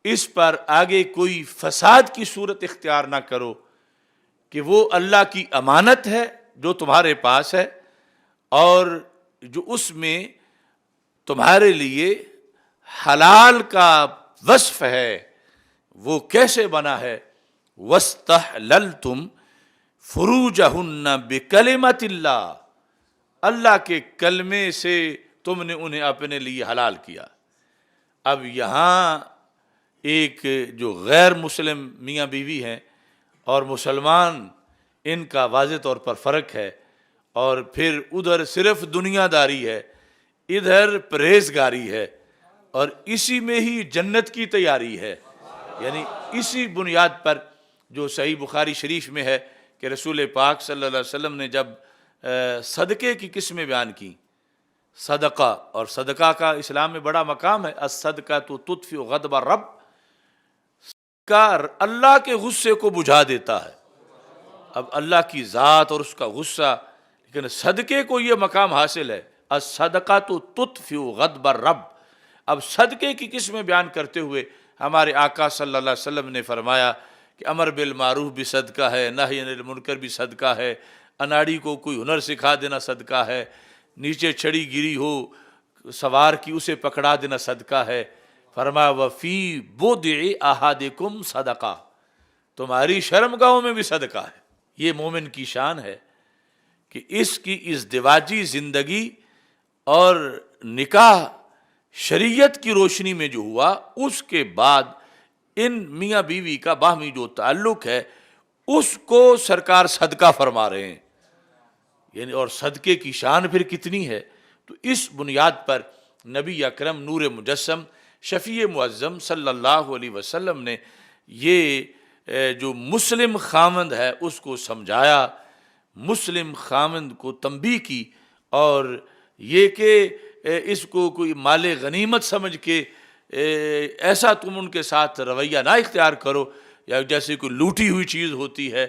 اس پر آگے کوئی فساد کی صورت اختیار نہ کرو کہ وہ اللہ کی امانت ہے جو تمہارے پاس ہے اور جو اس میں تمہارے لیے حلال کا وصف ہے وہ کیسے بنا ہے. وَاسْتَحْلَلْتُمْ فُرُوجَهُنَّ بِكَلِمَةِ اللَّهِ، اللہ کے کلمے سے تم نے انہیں اپنے لیے حلال کیا. اب یہاں ایک جو غیر مسلم میاں بیوی ہیں اور مسلمان، ان کا واضح طور پر فرق ہے. اور پھر ادھر صرف دنیا داری ہے، ادھر پرہیزگاری ہے، اور اسی میں ہی جنت کی تیاری ہے. یعنی اسی بنیاد پر جو صحیح بخاری شریف میں ہے کہ رسول پاک صلی اللہ علیہ وسلم نے جب صدقے کی قسمیں بیان کی، صدقہ، اور صدقہ کا اسلام میں بڑا مقام ہے. الصدقۃ تطفئ غضب الرب، کا اللہ کے غصے کو بجھا دیتا ہے. اب اللہ کی ذات اور اس کا غصہ، لیکن صدقے کو یہ مقام حاصل ہے. الصدقۃ تطفئ غضب الرب. اب صدقے کی قسمیں بیان کرتے ہوئے ہمارے آقا صلی اللہ علیہ وسلم نے فرمایا کہ امر بالمعروف بھی صدقہ ہے، نہی عن المنکر بھی صدقہ ہے، اناڑی کو کوئی ہنر سکھا دینا صدقہ ہے، نیچے چھڑی گری ہو سوار کی اسے پکڑا دینا صدقہ ہے. فرمایا وفی بضع احدکم صدقہ، تمہاری شرمگاہوں میں بھی صدقہ ہے. یہ مومن کی شان ہے کہ اس کی ازدواجی زندگی اور نکاح شریعت کی روشنی میں جو ہوا، اس کے بعد ان میاں بیوی کا باہمی جو تعلق ہے اس کو سرکار صدقہ فرما رہے ہیں. یعنی اور صدقے کی شان پھر کتنی ہے. تو اس بنیاد پر نبی اکرم نور مجسم شفیع معظم صلی اللہ علیہ وسلم نے یہ جو مسلم خامند ہے اس کو سمجھایا، مسلم خامند کو تنبیہ کی، اور یہ کہ اس کو کوئی مال غنیمت سمجھ کے ایسا تم ان کے ساتھ رویہ نہ اختیار کرو یا جیسے کوئی لوٹی ہوئی چیز ہوتی ہے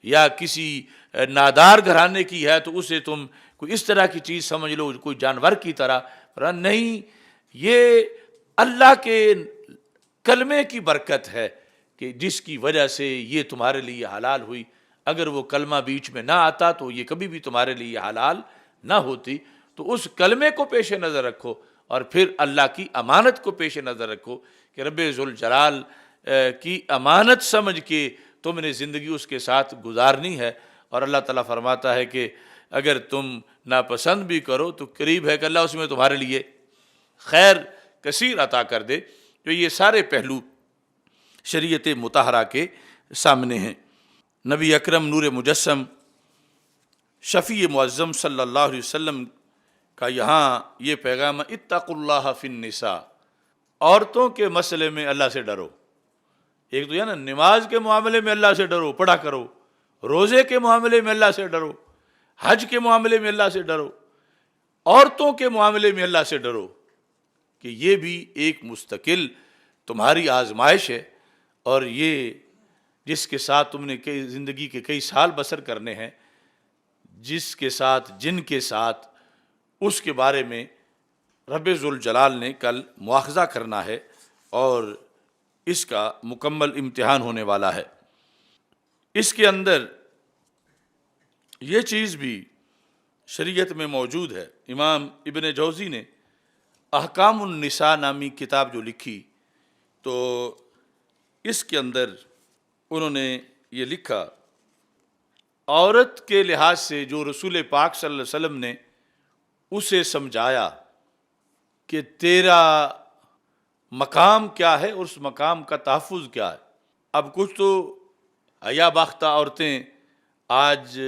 یا کسی نادار گھرانے کی ہے تو اسے تم کوئی اس طرح کی چیز سمجھ لو، کوئی جانور کی طرح. نہیں، یہ اللہ کے کلمے کی برکت ہے کہ جس کی وجہ سے یہ تمہارے لیے حلال ہوئی. اگر وہ کلمہ بیچ میں نہ آتا تو یہ کبھی بھی تمہارے لیے حلال نہ ہوتی. تو اس کلمے کو پیش نظر رکھو اور پھر اللہ کی امانت کو پیش نظر رکھو کہ رب ذوالجلال کی امانت سمجھ کے تم نے زندگی اس کے ساتھ گزارنی ہے. اور اللہ تعالیٰ فرماتا ہے کہ اگر تم ناپسند بھی کرو تو قریب ہے کہ اللہ اس میں تمہارے لیے خیر کثیر عطا کر دے. تو یہ سارے پہلو شریعت مطہرہ کے سامنے ہیں. نبی اکرم نور مجسم شفیع معظم صلی اللہ علیہ وسلم کا یہاں یہ پیغام ہے، اتقوا اللہ فی النساء، عورتوں کے مسئلے میں اللہ سے ڈرو. ایک تو یہ نا نماز کے معاملے میں اللہ سے ڈرو، پڑھا کرو، روزے کے معاملے میں اللہ سے ڈرو، حج کے معاملے میں اللہ سے ڈرو، عورتوں کے معاملے میں اللہ سے ڈرو کہ یہ بھی ایک مستقل تمہاری آزمائش ہے. اور یہ جس کے ساتھ تم نے زندگی کے کئی سال بسر کرنے ہیں، جس کے ساتھ جن کے ساتھ، اس کے بارے میں رب ذوالجلال نے کل مواخذہ کرنا ہے اور اس کا مکمل امتحان ہونے والا ہے. اس کے اندر یہ چیز بھی شریعت میں موجود ہے. امام ابن جوزی نے احکام النساء نامی کتاب جو لکھی تو اس کے اندر انہوں نے یہ لکھا، عورت کے لحاظ سے جو رسول پاک صلی اللہ علیہ وسلم نے اسے سمجھایا کہ تیرا مقام کیا ہے اور اس مقام کا تحفظ کیا ہے. اب کچھ تو حیا باختہ عورتیں آج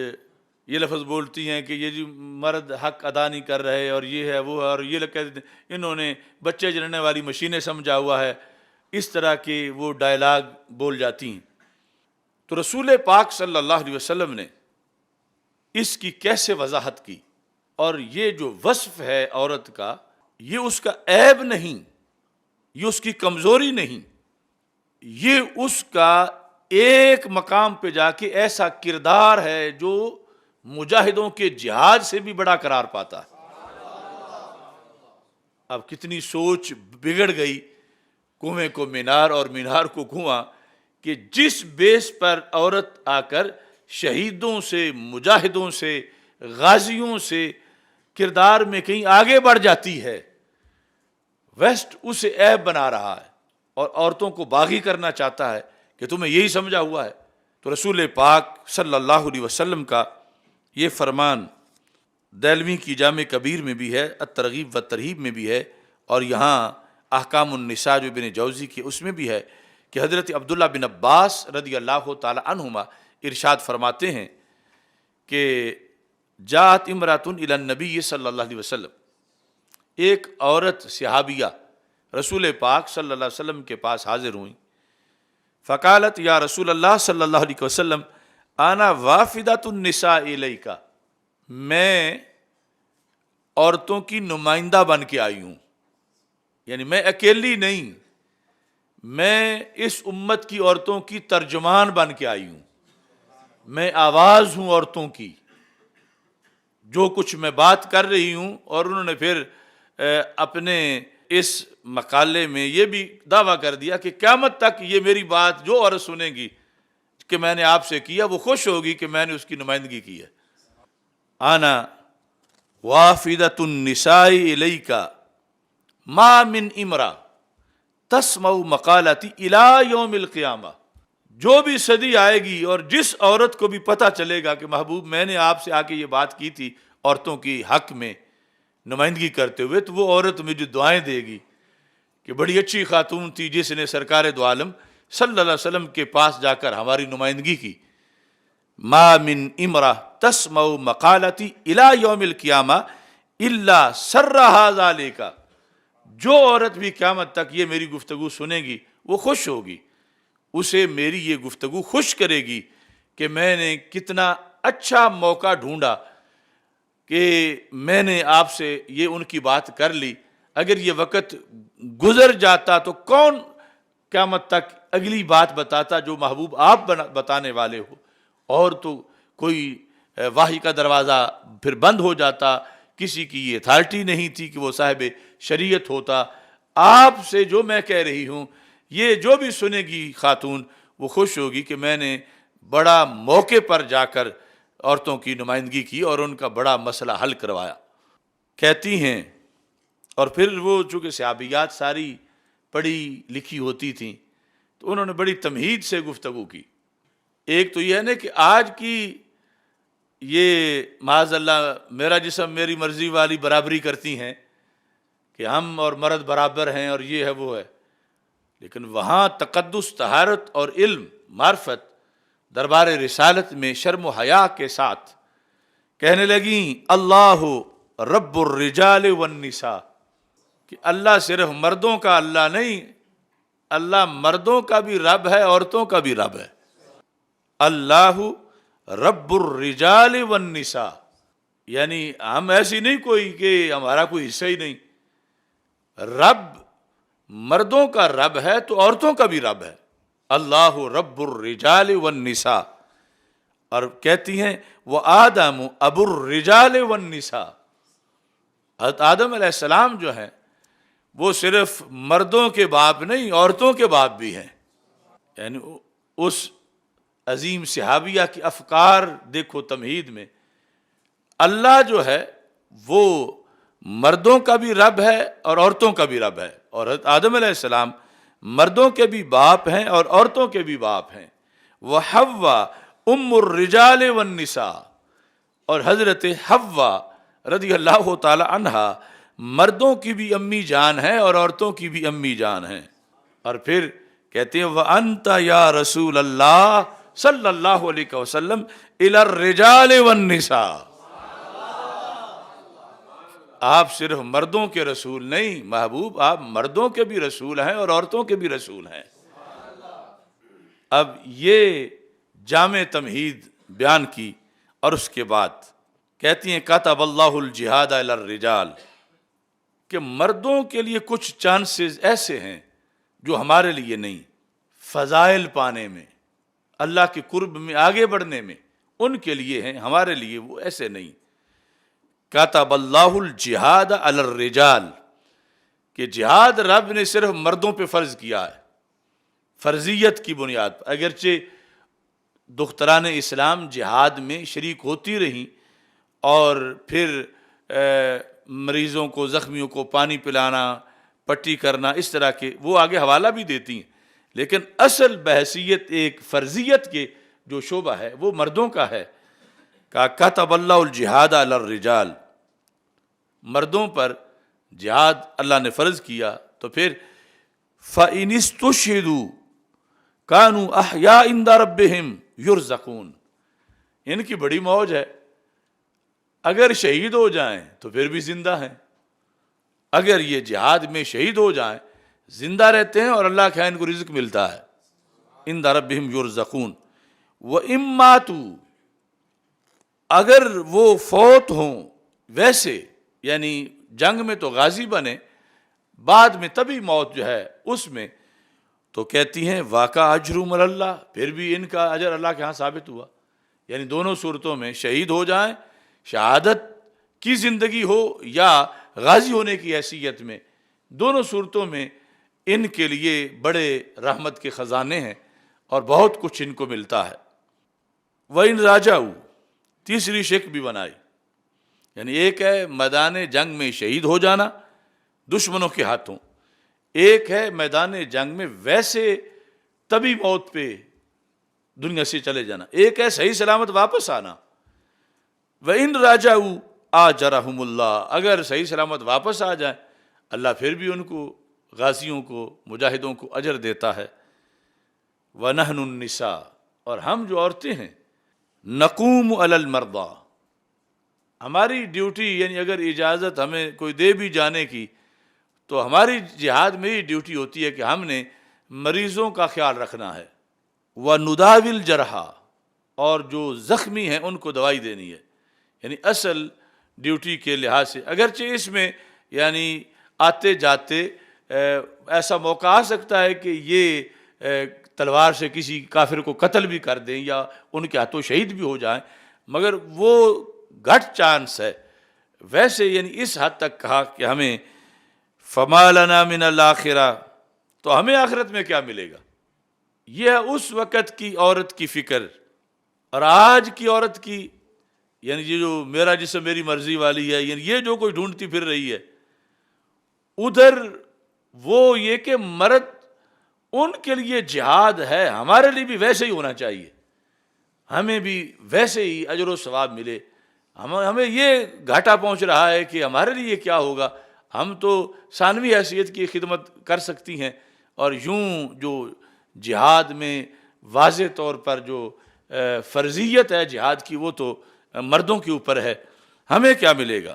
یہ لفظ بولتی ہیں کہ یہ جو مرد حق ادا نہیں کر رہے اور یہ ہے وہ ہے، اور یہ لوگ کہتے ہیں انہوں نے بچے جننے والی مشینیں سمجھا ہوا ہے. اس طرح کے وہ ڈائلاگ بول جاتی ہیں. تو رسول پاک صلی اللہ علیہ وسلم نے اس کی کیسے وضاحت کی. اور یہ جو وصف ہے عورت کا، یہ اس کا عیب نہیں، یہ اس کی کمزوری نہیں، یہ اس کا ایک مقام پہ جا کے ایسا کردار ہے جو مجاہدوں کے جہاد سے بھی بڑا قرار پاتا ہے. اب کتنی سوچ بگڑ گئی، کنویں کو مینار اور مینار کو کنواں، کہ جس بیس پر عورت آ کر شہیدوں سے، مجاہدوں سے، غازیوں سے کردار میں کہیں آگے بڑھ جاتی ہے، ویسٹ اسے عیب بنا رہا ہے اور عورتوں کو باغی کرنا چاہتا ہے کہ تمہیں یہی سمجھا ہوا ہے. تو رسول پاک صلی اللہ علیہ وسلم کا یہ فرمان دہلوی کی جامع کبیر میں بھی ہے، الترغیب و ترہیب میں بھی ہے، اور یہاں احکام النساء جو ابن جوزی کی اس میں بھی ہے کہ حضرت عبداللہ بن عباس رضی اللہ تعالی عنہما ارشاد فرماتے ہیں کہ جاءت امرأۃ الی النبی صلی اللہ علیہ وسلم، ایک عورت صحابیہ رسول پاک صلی اللہ علیہ وسلم کے پاس حاضر ہوئیں. فقالت یا رسول اللہ صلی اللہ علیہ وسلم انا وافدۃ النساء الیک، میں عورتوں کی نمائندہ بن کے آئی ہوں، یعنی میں اکیلی نہیں، میں اس امت کی عورتوں کی ترجمان بن کے آئی ہوں، میں آواز ہوں عورتوں کی. جو کچھ میں بات کر رہی ہوں، اور انہوں نے پھر اپنے اس مقالے میں یہ بھی دعویٰ کر دیا کہ قیامت تک یہ میری بات جو عورت سنے گی کہ میں نے آپ سے کیا، وہ خوش ہوگی کہ میں نے اس کی نمائندگی کی ہے. آنا وافدۃ النساء الیک ما من امرأ تسمع مقالتی الی یوم القیامہ. جو بھی صدی آئے گی اور جس عورت کو بھی پتہ چلے گا کہ محبوب میں نے آپ سے آ کے یہ بات کی تھی عورتوں کی حق میں نمائندگی کرتے ہوئے، تو وہ عورت مجھے دعائیں دے گی کہ بڑی اچھی خاتون تھی جس نے سرکار دو عالم صلی اللہ علیہ وسلم کے پاس جا کر ہماری نمائندگی کی. ما من امرأ تسمع مقالتی الی یوم القیامہ الا سرھا ذالک. جو عورت بھی قیامت تک یہ میری گفتگو سنے گی وہ خوش ہوگی، اسے میری یہ گفتگو خوش کرے گی کہ میں نے کتنا اچھا موقع ڈھونڈا کہ میں نے آپ سے یہ ان کی بات کر لی. اگر یہ وقت گزر جاتا تو کون قیامت تک اگلی بات بتاتا جو محبوب آپ بتانے والے ہو، اور تو کوئی واحی کا دروازہ پھر بند ہو جاتا، کسی کی یہ اتھارٹی نہیں تھی کہ وہ صاحب شریعت ہوتا. آپ سے جو میں کہہ رہی ہوں یہ جو بھی سنے گی خاتون وہ خوش ہوگی کہ میں نے بڑا موقع پر جا کر عورتوں کی نمائندگی کی اور ان کا بڑا مسئلہ حل کروایا. کہتی ہیں اور پھر وہ چونکہ صحابیات ساری پڑھی لکھی ہوتی تھیں تو انہوں نے بڑی تمہید سے گفتگو کی. ایک تو یہ ہے نا کہ آج کی یہ معاذ اللہ میرا جسم میری مرضی والی برابری کرتی ہیں کہ ہم اور مرد برابر ہیں اور یہ ہے وہ ہے، لیکن وہاں تقدس، طہارت اور علم، معرفت، دربار رسالت میں شرم و حیا کے ساتھ کہنے لگیں اللہ رب الرجال والنساء، کہ اللہ صرف مردوں کا اللہ نہیں، اللہ مردوں کا بھی رب ہے، عورتوں کا بھی رب ہے. اللہ رب الرجال والنساء، یعنی ہم ایسی نہیں کوئی کہ ہمارا کوئی حصہ ہی نہیں. رب مردوں کا رب ہے تو عورتوں کا بھی رب ہے. اللہ رب الرجال والنساء. اور کہتی ہیں وآدم ابو الرجال والنساء، حضرت آدم علیہ السلام جو ہیں وہ صرف مردوں کے باپ نہیں، عورتوں کے باپ بھی ہیں. یعنی اس عظیم صحابیہ کی افکار دیکھو تمہید میں، اللہ جو ہے وہ مردوں کا بھی رب ہے اور عورتوں کا بھی رب ہے، اور حضرت آدم علیہ السلام مردوں کے بھی باپ ہیں اور عورتوں کے بھی باپ ہیں. وحوا ام الرجال والنساء، اور حضرت حوا رضی اللہ تعالی عنہا مردوں کی بھی امی جان ہے اور عورتوں کی بھی امی جان ہے. اور پھر کہتے ہیں وَأَنْتَ يَا رسول اللہ صلی اللہ علیہ وسلم إِلَى الرِّجَالِ وَالنِّسَاءِ. آپ صرف مردوں کے رسول نہیں محبوب، آپ مردوں کے بھی رسول ہیں اور عورتوں کے بھی رسول ہیں. اب یہ جامع تمہید بیان کی اور اس کے بعد کہتی ہیں کتب اللہ الجہاد علی الرجال، کہ مردوں کے لیے کچھ چانسز ایسے ہیں جو ہمارے لیے نہیں، فضائل پانے میں، اللہ کے قرب میں آگے بڑھنے میں ان کے لیے ہیں، ہمارے لیے وہ ایسے نہیں. کتب اللہ الجہاد علی الرجال، کہ جہاد رب نے صرف مردوں پہ فرض کیا ہے فرضیت کی بنیاد پر. اگرچہ دختران اسلام جہاد میں شریک ہوتی رہیں اور پھر مریضوں کو، زخمیوں کو پانی پلانا، پٹی کرنا، اس طرح کے وہ آگے حوالہ بھی دیتی ہیں، لیکن اصل بحثیت ایک فرضیت کے جو شعبہ ہے وہ مردوں کا ہے. کہ کتب اللہ الجہاد علی الرجال، مردوں پر جہاد اللہ نے فرض کیا. تو پھر فَإِنِ اسْتُشْهِدُوا كَانُوا أَحْيَاءَ عِنْدَ رَبِّهِمْ يُرْزَقُونَ. ان کی بڑی موج ہے، اگر شہید ہو جائیں تو پھر بھی زندہ ہیں، اگر یہ جہاد میں شہید ہو جائیں زندہ رہتے ہیں اور اللہ کے ہاں ان کو رزق ملتا ہے. عِنْدَ رَبِّهِمْ يُرْزَقُونَ. وَإِن مَاتُوا، اگر وہ فوت ہوں ویسے، یعنی جنگ میں تو غازی بنے، بعد میں تبھی موت جو ہے اس میں، تو کہتی ہیں واقع اجرم اللہ، پھر بھی ان کا اجر اللہ کے ہاں ثابت ہوا. یعنی دونوں صورتوں میں شہید ہو جائیں، شہادت کی زندگی ہو یا غازی ہونے کی حیثیت میں، دونوں صورتوں میں ان کے لیے بڑے رحمت کے خزانے ہیں اور بہت کچھ ان کو ملتا ہے. وَإِن رَاجَعُوا، تیسری شک بھی بنائی، یعنی ایک ہے میدان جنگ میں شہید ہو جانا دشمنوں کے ہاتھوں، ایک ہے میدان جنگ میں ویسے تبھی موت پہ دنیا سے چلے جانا، ایک ہے صحیح سلامت واپس آنا. وَإِن رَاجَعُوا آجَرَهُمُ اللَّهُ، اگر صحیح سلامت واپس آ جائیں اللہ پھر بھی ان کو، غازیوں کو، مجاہدوں کو اجر دیتا ہے. وَنَحْنُ النِّسَاء، اور ہم جو عورتیں ہیں، نقوم علی المرضى، ہماری ڈیوٹی، یعنی اگر اجازت ہمیں کوئی دے بھی جانے کی تو ہماری جہاد میں یہ ڈیوٹی ہوتی ہے کہ ہم نے مریضوں کا خیال رکھنا ہے. وَنُدَاوِي الْجَرْحَى، اور جو زخمی ہیں ان کو دوائی دینی ہے. یعنی اصل ڈیوٹی کے لحاظ سے، اگرچہ اس میں یعنی آتے جاتے ایسا موقع آ سکتا ہے کہ یہ تلوار سے کسی کافر کو قتل بھی کر دیں یا ان کے ہاتھوں شہید بھی ہو جائیں، مگر وہ گھٹ چانس ہے. ویسے یعنی اس حد تک کہا کہ ہمیں فما لنا من الآخرہ، تو ہمیں آخرت میں کیا ملے گا؟ یہ ہے اس وقت کی عورت کی فکر، اور آج کی عورت کی، یعنی یہ جو میرا جسم میری مرضی والی ہے، یعنی یہ جو کوئی ڈھونڈتی پھر رہی ہے، ادھر وہ یہ کہ مرد ان کے لیے جہاد ہے، ہمارے لیے بھی ویسے ہی ہونا چاہیے، ہمیں بھی ویسے ہی اجر و ثواب ملے۔ ہمیں یہ گھاٹا پہنچ رہا ہے کہ ہمارے لیے کیا ہوگا، ہم تو ثانوی حیثیت کی خدمت کر سکتی ہیں، اور یوں جو جہاد میں واضح طور پر جو فرضیت ہے جہاد کی وہ تو مردوں کے اوپر ہے، ہمیں کیا ملے گا؟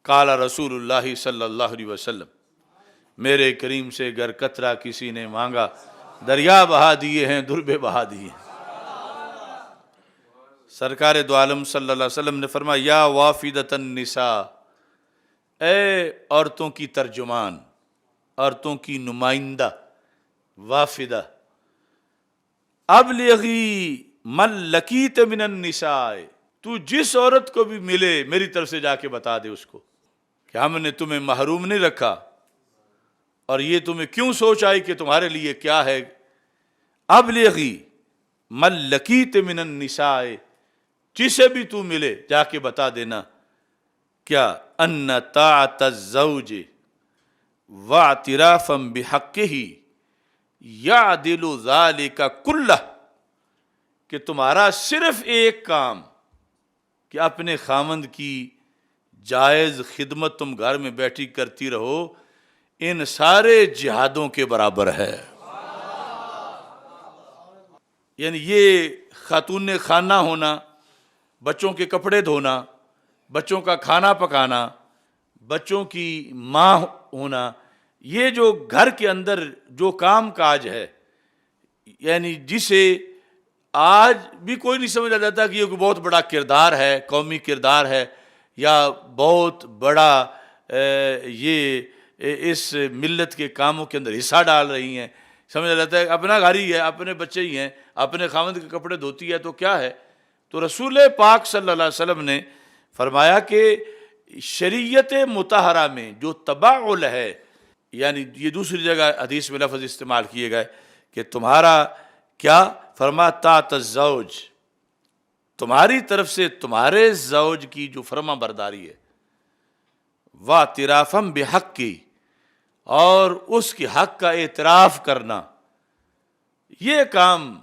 قال رسول اللہ صلی اللہ علیہ وسلم، میرے کریم سے گر قطرہ کسی نے مانگا، دریا بہا دیے ہیں، دربے بہا دیے ہیں۔ سرکار دو عالم صلی اللہ علیہ وسلم نے فرمایا، یا وافدۃ النساء، اے عورتوں کی ترجمان، عورتوں کی نمائندہ، وافدہ، ابلغی من لقیت من النساء، تو جس عورت کو بھی ملے میری طرف سے جا کے بتا دے اس کو کہ ہم نے تمہیں محروم نہیں رکھا، اور یہ تمہیں کیوں سوچ آئی کہ تمہارے لیے کیا ہے۔ ابلغی من لقیت من النساء، جسے بھی تو ملے جا کے بتا دینا، کیا ان طاعت الزوج واعترافا بحقہ یعدل ذلک کلہ، کہ تمہارا صرف ایک کام کہ اپنے خاوند کی جائز خدمت تم گھر میں بیٹھی کرتی رہو، ان سارے جہادوں کے برابر ہے۔ یعنی یہ خاتون خانہ ہونا، بچوں کے کپڑے دھونا، بچوں کا کھانا پکانا، بچوں کی ماں ہونا، یہ جو گھر کے اندر جو کام کاج ہے، یعنی جسے آج بھی کوئی نہیں سمجھا جاتا کہ یہ کوئی بہت بڑا کردار ہے، قومی کردار ہے، یا بہت بڑا یہ اس ملت کے کاموں کے اندر حصہ ڈال رہی ہیں، سمجھا جاتا ہے اپنا گھر ہی ہے، اپنے بچے ہی ہیں، اپنے خاوند کے کپڑے دھوتی ہے تو کیا ہے۔ تو رسول پاک صلی اللہ علیہ وسلم نے فرمایا کہ شریعت مطہرہ میں جو تباعل ہے، یعنی یہ دوسری جگہ حدیث میں لفظ استعمال کیے گئے کہ تمہارا کیا، فرما طاعت الزوج، تمہاری طرف سے تمہارے زوج کی جو فرما برداری ہے، واعترافا بحقی، اور اس کے حق کا اعتراف کرنا، یہ کام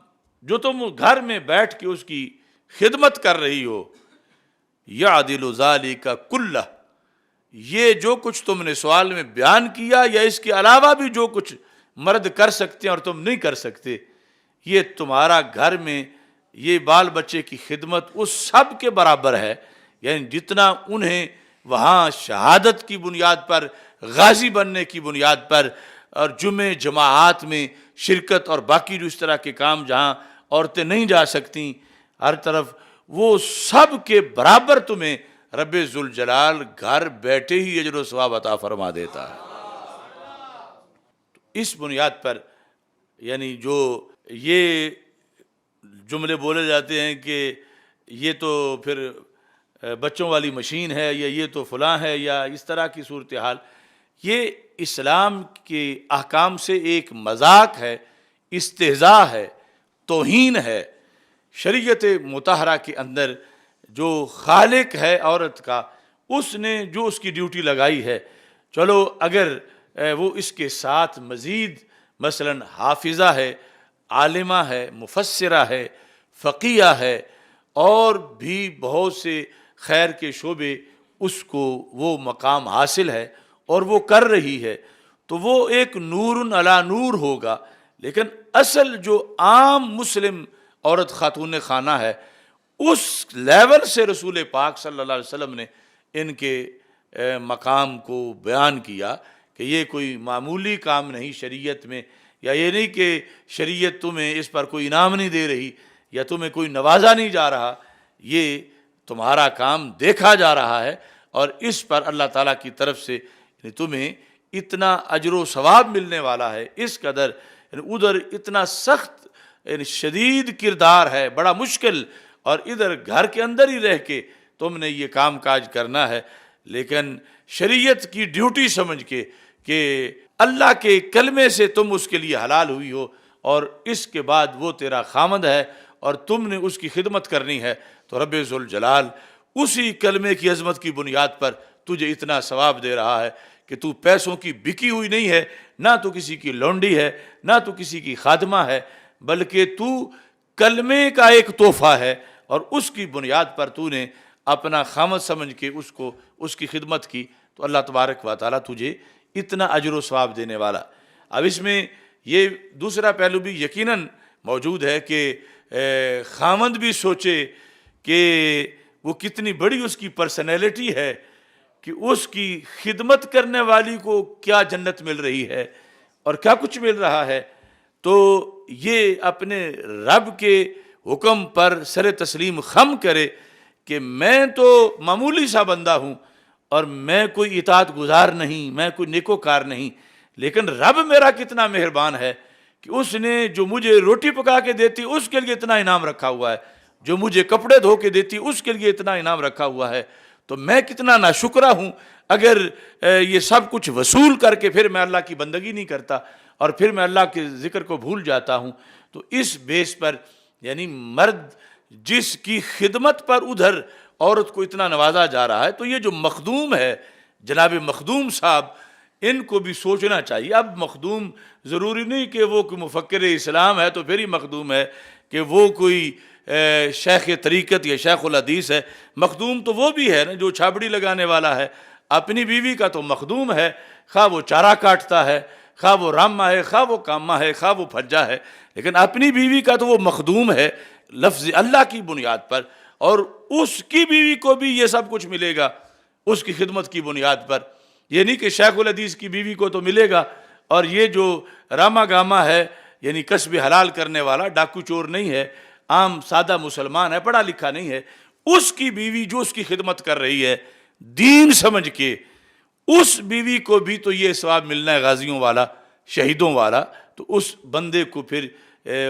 جو تم گھر میں بیٹھ کے اس کی خدمت کر رہی ہو، یعدل ذالک کلہ، یہ جو کچھ تم نے سوال میں بیان کیا یا اس کے علاوہ بھی جو کچھ مرد کر سکتے ہیں اور تم نہیں کر سکتے، یہ تمہارا گھر میں یہ بال بچے کی خدمت اس سب کے برابر ہے، یعنی جتنا انہیں وہاں شہادت کی بنیاد پر، غازی بننے کی بنیاد پر، اور جمعے جماعات میں شرکت اور باقی جو اس طرح کے کام جہاں عورتیں نہیں جا سکتیں ہر طرف، وہ سب کے برابر تمہیں رب ذوالجلال گھر بیٹھے ہی اجر و ثواب عطا فرما دیتا ہے۔ اس بنیاد پر یعنی جو یہ جملے بولے جاتے ہیں کہ یہ تو پھر بچوں والی مشین ہے، یا یہ تو فلاں ہے، یا اس طرح کی صورتحال، یہ اسلام کے احکام سے ایک مذاق ہے، استہزاء ہے، توہین ہے۔ شریعت مطہرہ کے اندر جو خالق ہے عورت کا، اس نے جو اس کی ڈیوٹی لگائی ہے، چلو اگر وہ اس کے ساتھ مزید مثلا حافظہ ہے، عالمہ ہے، مفسرہ ہے، فقیہ ہے، اور بھی بہت سے خیر کے شعبے، اس کو وہ مقام حاصل ہے اور وہ کر رہی ہے، تو وہ ایک نور علی نور ہوگا۔ لیکن اصل جو عام مسلم عورت خاتون خانہ ہے، اس لیول سے رسول پاک صلی اللہ علیہ وسلم نے ان کے مقام کو بیان کیا کہ یہ کوئی معمولی کام نہیں شریعت میں، یا یہ نہیں کہ شریعت تمہیں اس پر کوئی انعام نہیں دے رہی یا تمہیں کوئی نوازا نہیں جا رہا، یہ تمہارا کام دیکھا جا رہا ہے، اور اس پر اللہ تعالیٰ کی طرف سے تمہیں اتنا اجر و ثواب ملنے والا ہے، اس قدر ادھر اتنا سخت شدید کردار ہے، بڑا مشکل، اور ادھر گھر کے اندر ہی رہ کے تم نے یہ کام کاج کرنا ہے، لیکن شریعت کی ڈیوٹی سمجھ کے کہ اللہ کے کلمے سے تم اس کے لیے حلال ہوئی ہو اور اس کے بعد وہ تیرا خامند ہے اور تم نے اس کی خدمت کرنی ہے، تو رب ذوالجلال اسی کلمے کی عظمت کی بنیاد پر تجھے اتنا ثواب دے رہا ہے کہ تو پیسوں کی بکی ہوئی نہیں ہے، نہ تو کسی کی لونڈی ہے، نہ تو کسی کی خادمہ ہے، بلکہ تو کلمے کا ایک تحفہ ہے اور اس کی بنیاد پر تو نے اپنا خامد سمجھ کے اس کی خدمت کی، تو اللہ تبارک و تعالیٰ تجھے اتنا اجر و ثواب دینے والا۔ اب اس میں یہ دوسرا پہلو بھی یقیناً موجود ہے کہ خامد بھی سوچے کہ وہ کتنی بڑی اس کی پرسنالٹی ہے کہ اس کی خدمت کرنے والی کو کیا جنت مل رہی ہے اور کیا کچھ مل رہا ہے، تو یہ اپنے رب کے حکم پر سر تسلیم خم کرے کہ میں تو معمولی سا بندہ ہوں اور میں کوئی اطاعت گزار نہیں، میں کوئی نیکوکار نہیں، لیکن رب میرا کتنا مہربان ہے کہ اس نے جو مجھے روٹی پکا کے دیتی اس کے لیے اتنا انعام رکھا ہوا ہے، جو مجھے کپڑے دھو کے دیتی اس کے لیے اتنا انعام رکھا ہوا ہے، تو میں کتنا ناشکرہ ہوں اگر یہ سب کچھ وصول کر کے پھر میں اللہ کی بندگی نہیں کرتا اور پھر میں اللہ کے ذکر کو بھول جاتا ہوں۔ تو اس بیس پر یعنی مرد جس کی خدمت پر ادھر عورت کو اتنا نوازا جا رہا ہے، تو یہ جو مخدوم ہے جناب مخدوم صاحب، ان کو بھی سوچنا چاہیے۔ اب مخدوم ضروری نہیں کہ وہ کوئی مفکر اسلام ہے تو پھر ہی مخدوم ہے، کہ وہ کوئی شیخ طریقت یا شیخ الحدیث ہے۔ مخدوم تو وہ بھی ہے نا جو چھابڑی لگانے والا ہے، اپنی بیوی کا تو مخدوم ہے، خواہ وہ چارہ کاٹتا ہے، خواہ وہ راما ہے، خواہ وہ کاما ہے، خواہ وہ پھجا ہے، لیکن اپنی بیوی کا تو وہ مخدوم ہے لفظ اللہ کی بنیاد پر، اور اس کی بیوی کو بھی یہ سب کچھ ملے گا اس کی خدمت کی بنیاد پر۔ یہ نہیں کہ شیخ الحدیث کی بیوی کو تو ملے گا اور یہ جو راما گاما ہے یعنی کسب حلال کرنے والا ڈاکو چور نہیں ہے، عام سادہ مسلمان ہے، پڑھا لکھا نہیں ہے، اس کی بیوی جو اس کی خدمت کر رہی ہے دین سمجھ کے، اس بیوی کو بھی تو یہ ثواب ملنا ہے غازیوں والا، شہیدوں والا۔ تو اس بندے کو پھر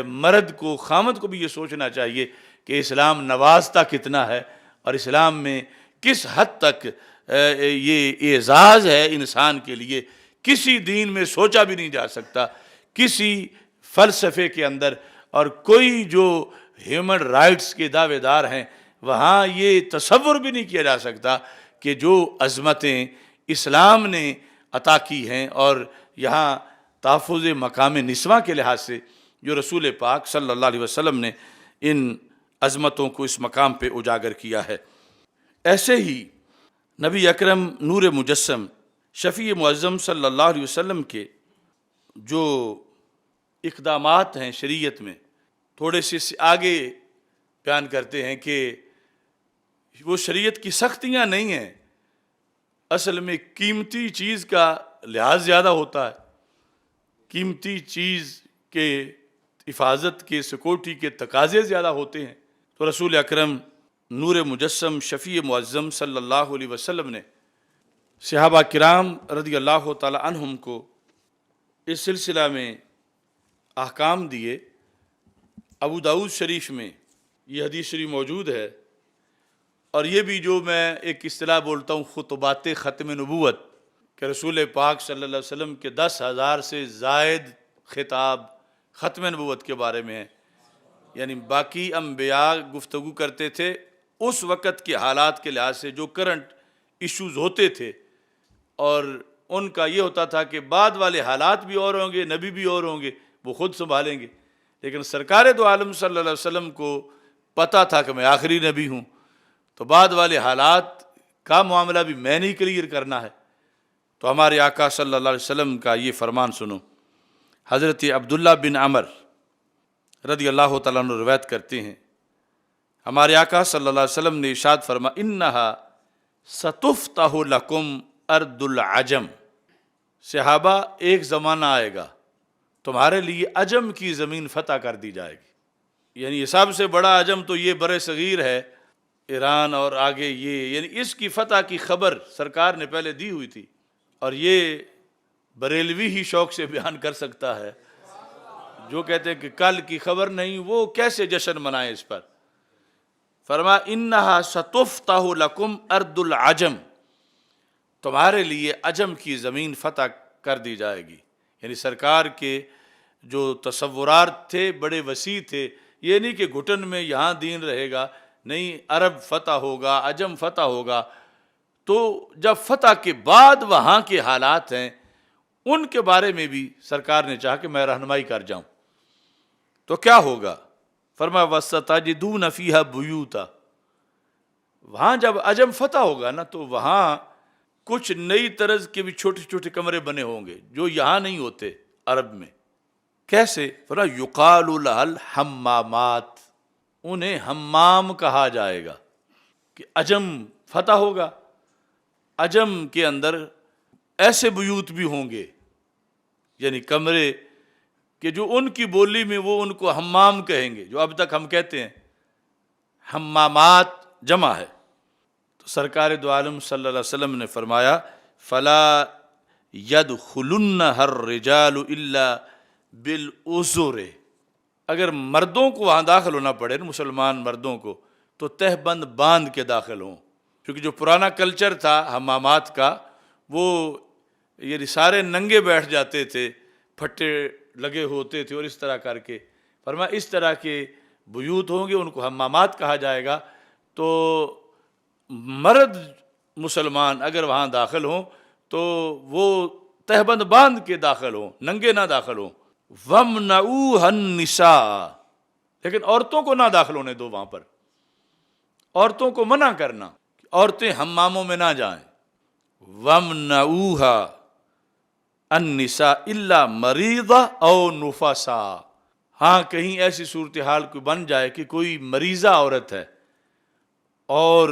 مرد کو خامد کو بھی یہ سوچنا چاہیے کہ اسلام نوازتا کتنا ہے اور اسلام میں کس حد تک یہ اعزاز ہے انسان کے لیے، کسی دین میں سوچا بھی نہیں جا سکتا، کسی فلسفے کے اندر، اور کوئی جو ہیومن رائٹس کے دعوے دار ہیں وہاں یہ تصور بھی نہیں کیا جا سکتا کہ جو عظمتیں اسلام نے عطا کی ہیں اور یہاں تحفظ مقام نسواں کے لحاظ سے جو رسول پاک صلی اللہ علیہ وسلم نے ان عظمتوں کو اس مقام پہ اجاگر کیا ہے۔ ایسے ہی نبی اکرم نور مجسم شفیع معظم صلی اللہ علیہ وسلم کے جو اقدامات ہیں شریعت میں، تھوڑے سے آگے بیان کرتے ہیں کہ وہ شریعت کی سختیاں نہیں ہیں، اصل میں قیمتی چیز کا لحاظ زیادہ ہوتا ہے، قیمتی چیز کے حفاظت کے سیکورٹی کے تقاضے زیادہ ہوتے ہیں۔ تو رسول اکرم نور مجسم شفیع معظم صلی اللہ علیہ وسلم نے صحابہ کرام رضی اللہ تعالی عنہم کو اس سلسلہ میں احکام دیے۔ ابو داؤد شریف میں یہ حدیث شریف موجود ہے، اور یہ بھی جو میں ایک اصطلاح بولتا ہوں خطبات ختم نبوت، کہ رسول پاک صلی اللہ علیہ وسلم کے 10,000 سے زائد خطاب ختم نبوت کے بارے میں ہے، یعنی باقی انبیاء گفتگو کرتے تھے اس وقت کے حالات کے لحاظ سے جو کرنٹ ایشوز ہوتے تھے، اور ان کا یہ ہوتا تھا کہ بعد والے حالات بھی اور ہوں گے، نبی بھی اور ہوں گے، وہ خود سنبھالیں گے، لیکن سرکار دو عالم صلی اللہ علیہ وسلم کو پتہ تھا کہ میں آخری نبی ہوں، تو بعد والے حالات کا معاملہ بھی میں نے کلیئر کرنا ہے۔ تو ہمارے آقا صلی اللہ علیہ وسلم کا یہ فرمان سنو۔ حضرت عبداللہ بن عمر رضی اللہ تعالیٰ عنہ روایت کرتے ہیں، ہمارے آقا صلی اللہ علیہ وسلم نے ارشاد فرما انہا ستفتح لکم ارض العجم، صحابہ ایک زمانہ آئے گا تمہارے لیے عجم کی زمین فتح کر دی جائے گی، یعنی سب سے بڑا عجم تو یہ بر صغیر ہے، ایران، اور آگے یہ، یعنی اس کی فتح کی خبر سرکار نے پہلے دی ہوئی تھی، اور یہ بریلوی ہی شوق سے بیان کر سکتا ہے، جو کہتے ہیں کہ کل کی خبر نہیں، وہ کیسے جشن منائیں اس پر۔ فرما انہا ستفتح لکم ارض العجم، تمہارے لیے عجم کی زمین فتح کر دی جائے گی. یعنی سرکار کے جو تصورات تھے بڑے وسیع تھے. یہ نہیں کہ گھٹن میں یہاں دین رہے گا، نہیں، عرب فتح ہوگا، عجم فتح ہوگا. تو جب فتح کے بعد وہاں کے حالات ہیں ان کے بارے میں بھی سرکار نے چاہا کہ میں رہنمائی کر جاؤں. تو کیا ہوگا؟ فرمایا وَسَتَجِدُونَ فِيهَا بُيُوتًا. وہاں جب عجم فتح ہوگا نا تو وہاں کچھ نئی طرز کے بھی چھوٹے چھوٹے کمرے بنے ہوں گے جو یہاں نہیں ہوتے عرب میں. کیسے؟ فرمایا یقال لها الحمامات. انہیں حمام کہا جائے گا. کہ عجم فتح ہوگا، عجم کے اندر ایسے بیوت بھی ہوں گے، یعنی کمرے کہ جو ان کی بولی میں وہ ان کو حمام کہیں گے، جو اب تک ہم کہتے ہیں حمامات جمع ہے. تو سرکار دو عالم صلی اللہ علیہ وسلم نے فرمایا فلا يدخلنها الرجال الا بالعذر. اگر مردوں کو وہاں داخل ہونا پڑے نا، مسلمان مردوں کو، تو تہ بند باندھ کے داخل ہوں. کیونکہ جو پرانا کلچر تھا حمامات کا، وہ یہ سارے ننگے بیٹھ جاتے تھے، پھٹے لگے ہوتے تھے اور اس طرح کر کے. فرمایا اس طرح کے بیوت ہوں گے، ان کو حمامات کہا جائے گا. تو مرد مسلمان اگر وہاں داخل ہوں تو وہ تہبند باندھ کے داخل ہوں، ننگے نہ داخل ہوں. وَمْنَعُوهَا النِّسَاءَ. لیکن عورتوں کو نہ داخل ہونے دو وہاں پر. عورتوں کو منع کرنا، عورتیں حماموں میں نہ جائیں. وَمْنَعُوهَا النِّسَاءَ إِلَّا مَرِيضَةً أَوْ نُفَسَاءَ. ہاں کہیں ایسی صورتحال کوئی بن جائے کہ کوئی مریضہ عورت ہے اور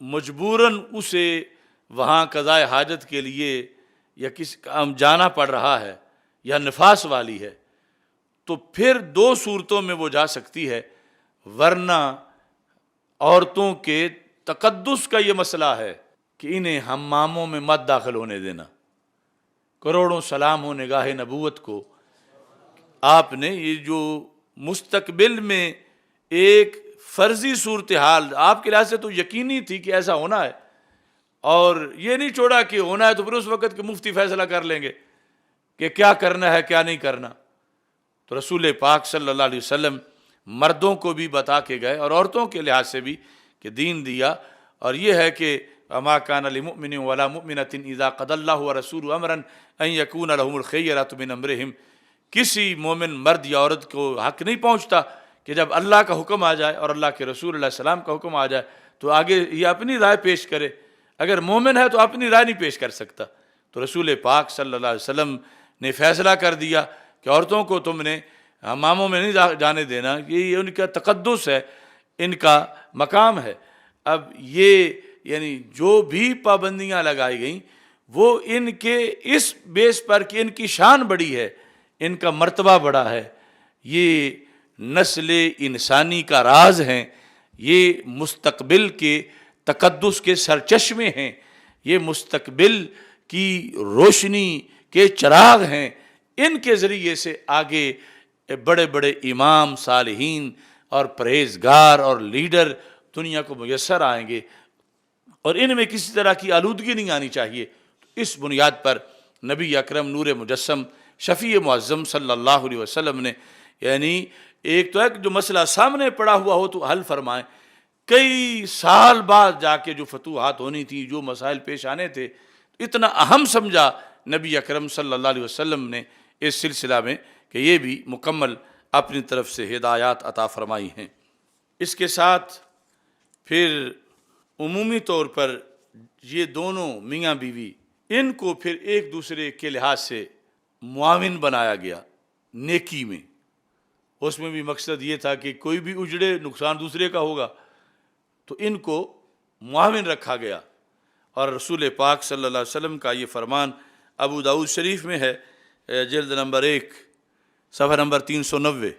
مجبوراً اسے وہاں قضائے حاجت کے لیے یا کسی کام جانا پڑ رہا ہے یا نفاس والی ہے، تو پھر دو صورتوں میں وہ جا سکتی ہے. ورنہ عورتوں کے تقدس کا یہ مسئلہ ہے کہ انہیں حماموں میں مت داخل ہونے دینا. کروڑوں سلام ہو نگاہ نبوت کو. آپ نے یہ جو مستقبل میں ایک فرضی صورتحال آپ کے لحاظ سے تو یقینی تھی کہ ایسا ہونا ہے، اور یہ نہیں چھوڑا کہ ہونا ہے تو پھر اس وقت کے مفتی فیصلہ کر لیں گے کہ کیا کرنا ہے کیا نہیں کرنا. تو رسول پاک صلی اللہ علیہ وسلم مردوں کو بھی بتا کے گئے اور عورتوں کے لحاظ سے بھی کہ دین دیا. اور یہ ہے کہ وما كان لمؤمن ولا مؤمنة اذا قضى الله ورسوله امرا ان يكون لهم الخيرة من امرهم. کسی مومن مرد یا عورت کو حق نہیں پہنچتا کہ جب اللہ کا حکم آ جائے اور اللہ کے رسول علیہ السلام کا حکم آ جائے تو آگے یہ اپنی رائے پیش کرے. اگر مومن ہے تو اپنی رائے نہیں پیش کر سکتا. تو رسول پاک صلی اللہ علیہ وسلم نے فیصلہ کر دیا کہ عورتوں کو تم نے حماموں میں نہیں جانے دینا. یہ ان کا تقدس ہے، ان کا مقام ہے. اب یہ یعنی جو بھی پابندیاں لگائی گئیں وہ ان کے اس بیس پر کہ ان کی شان بڑی ہے، ان کا مرتبہ بڑا ہے، یہ نسل انسانی کا راز ہیں، یہ مستقبل کے تقدس کے سرچشمے ہیں، یہ مستقبل کی روشنی کے چراغ ہیں. ان کے ذریعے سے آگے بڑے بڑے امام، صالحین اور پرہیزگار اور لیڈر دنیا کو میسر آئیں گے، اور ان میں کسی طرح کی آلودگی نہیں آنی چاہیے. اس بنیاد پر نبی اکرم نور مجسم شفیع معظم صلی اللہ علیہ وسلم نے یعنی ایک تو ہے کہ جو مسئلہ سامنے پڑا ہوا ہو تو حل فرمائیں. کئی سال بعد جا کے جو فتوحات ہونی تھی، جو مسائل پیش آنے تھے، اتنا اہم سمجھا نبی اکرم صلی اللہ علیہ وسلم نے اس سلسلہ میں کہ یہ بھی مکمل اپنی طرف سے ہدایات عطا فرمائی ہیں. اس کے ساتھ پھر عمومی طور پر یہ دونوں میاں بیوی ان کو پھر ایک دوسرے کے لحاظ سے معاون بنایا گیا نیکی میں. اس میں بھی مقصد یہ تھا کہ کوئی بھی اجڑے نقصان دوسرے کا ہوگا تو ان کو معاون رکھا گیا. اور رسول پاک صلی اللہ علیہ وسلم کا یہ فرمان ابو داؤد شریف میں ہے، جلد نمبر 1 صفحہ نمبر 390.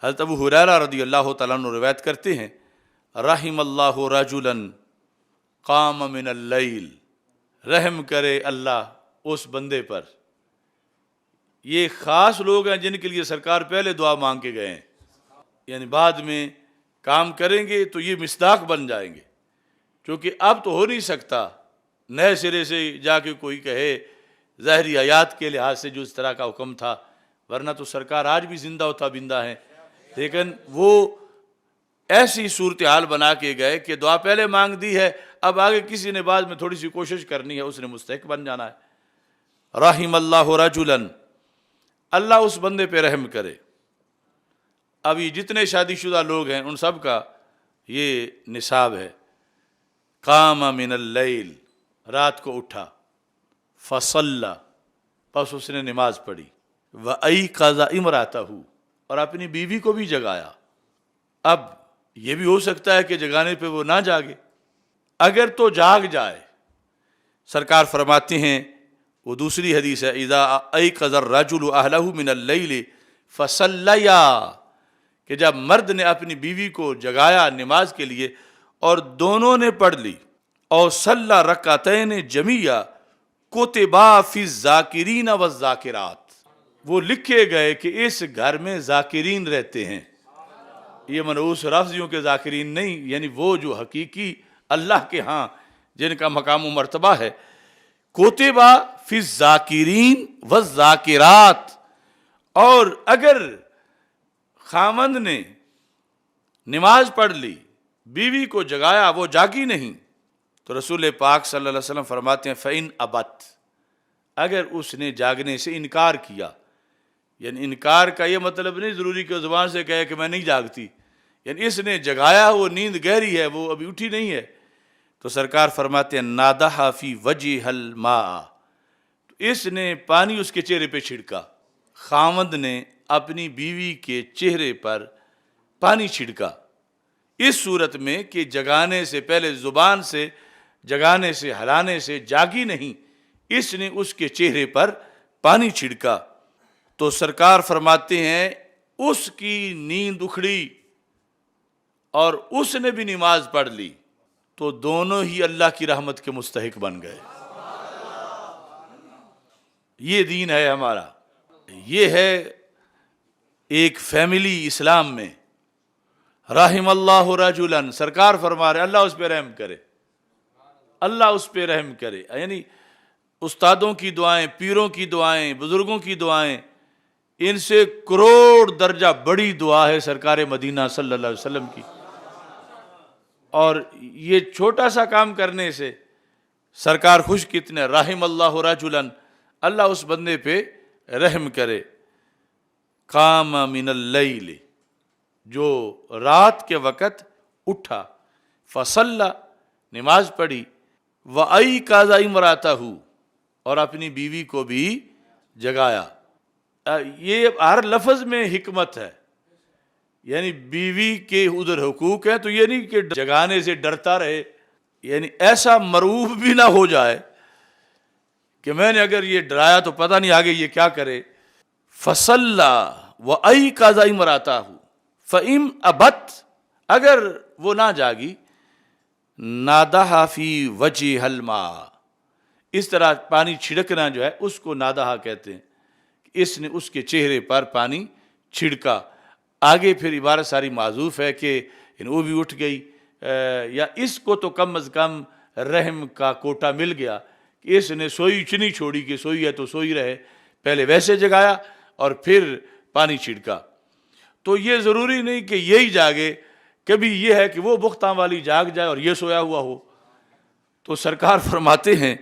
حضرت ابو ہریرہ رضی اللہ تعالیٰ عنہ روایت کرتے ہیں رحم اللہ رجلا قام من اللیل. رحم کرے اللہ اس بندے پر. یہ خاص لوگ ہیں جن کے لیے سرکار پہلے دعا مانگ کے گئے ہیں، یعنی بعد میں کام کریں گے تو یہ مصداق بن جائیں گے. کیونکہ اب تو ہو نہیں سکتا نئے سرے سے جا کے کوئی کہے ظاہری حیات کے لحاظ سے جو اس طرح کا حکم تھا، ورنہ تو سرکار آج بھی زندہ و تابندہ ہیں، لیکن وہ ایسی صورتحال بنا کے گئے کہ دعا پہلے مانگ دی ہے، اب آگے کسی نے بعد میں تھوڑی سی کوشش کرنی ہے، اس نے مستحق بن جانا ہے۔ رحم اللہ رجلا، اللہ اس بندے پہ رحم کرے۔ اب یہ جتنے شادی شدہ لوگ ہیں ان سب کا یہ نصاب ہے۔ قام من اللیل، رات کو اٹھا، فصلی، پس اس نے نماز پڑھی، وایقظ امرأتہ، اور اپنی بیوی کو بھی جگایا۔ اب یہ بھی ہو سکتا ہے کہ جگانے پہ وہ نہ جاگے، اگر تو جاگ جائے، سرکار فرماتے ہیں، وہ دوسری حدیث ہے، اذا ایقظ الرجل اہلہ من اللیل فصلیا، کہ جب مرد نے اپنی بیوی کو جگایا نماز کے لیے اور دونوں نے پڑھ لی، اور صلی رکعتین جمیع کتبا فی الذاکرین والذاکرات، وہ لکھے گئے کہ اس گھر میں ذاکرین رہتے ہیں، یہ منعوس لفظیوں کے ذاکرین نہیں، یعنی وہ جو حقیقی اللہ کے ہاں جن کا مقام و مرتبہ ہے۔ کتبا فی الذاکرین والذاکرات، اور اگر خامند نے نماز پڑھ لی، بیوی کو جگایا، وہ جاگی نہیں، تو رسول پاک صلی اللہ علیہ وسلم فرماتے ہیں فَإِنْ أَبَتْ، اگر اس نے جاگنے سے انکار کیا، یعنی انکار کا یہ مطلب نہیں ضروری کہ زبان سے کہے کہ میں نہیں جاگتی، یعنی اس نے جگایا، وہ نیند گہری ہے، وہ ابھی اٹھی نہیں ہے، تو سرکار فرماتے ہیں نادھا فی وجہ الماء، تو اس نے پانی اس کے چہرے پہ چھڑکا، خامد نے اپنی بیوی کے چہرے پر پانی چھڑکا، اس صورت میں کہ جگانے سے پہلے زبان سے جگانے سے ہلانے سے جاگی نہیں، اس نے اس کے چہرے پر پانی چھڑکا، تو سرکار فرماتے ہیں اس کی نیند اکھڑی اور اس نے بھی نماز پڑھ لی، تو دونوں ہی اللہ کی رحمت کے مستحق بن گئے۔ یہ دین ہے ہمارا، یہ ہے ایک فیملی اسلام میں۔ رحم اللہ رجلا، سرکار فرما رہے اللہ اس پہ رحم کرے، اللہ اس پہ رحم کرے، یعنی استادوں کی دعائیں، پیروں کی دعائیں، بزرگوں کی دعائیں، ان سے کروڑ درجہ بڑی دعا ہے سرکار مدینہ صلی اللہ علیہ وسلم کی، اور یہ چھوٹا سا کام کرنے سے سرکار خوش کتنے، رحم اللہ رجلا، اللہ اس بندے پہ رحم کرے۔ قام من اللیل، جو رات کے وقت اٹھا، فصلی، نماز پڑھی، وایقظ امرأتہ، اور اپنی بیوی کو بھی جگایا۔ یہ ہر لفظ میں حکمت ہے، یعنی بیوی کے ادھر حقوق ہیں، تو یہ نہیں کہ جگانے سے ڈرتا رہے، یعنی ایسا مرعوب بھی نہ ہو جائے کہ میں نے اگر یہ ڈرایا تو پتہ نہیں آگے یہ کیا کرے۔ فصلی وایقظ امرأتہ فَإِنْ أَبَتْ، اگر وہ نہ جاگی، نادھا فی وجہ الماء، اس طرح پانی چھڑکنا جو ہے اس کو نادھا کہتے ہیں، اس نے اس کے چہرے پر پانی چھڑکا۔ آگے پھر عبارت ساری معذوف ہے کہ وہ بھی اٹھ گئی، یا اس کو تو کم از کم رحم کا کوٹا مل گیا کہ اس نے سوئی چنی چھوڑی کہ سوئی ہے تو سوئی رہے، پہلے ویسے جگایا اور پھر پانی چھڑکا۔ تو یہ ضروری نہیں کہ یہی جاگے، کبھی یہ ہے کہ وہ بختاں والی جاگ جائے اور یہ سویا ہوا ہو، تو سرکار فرماتے ہیں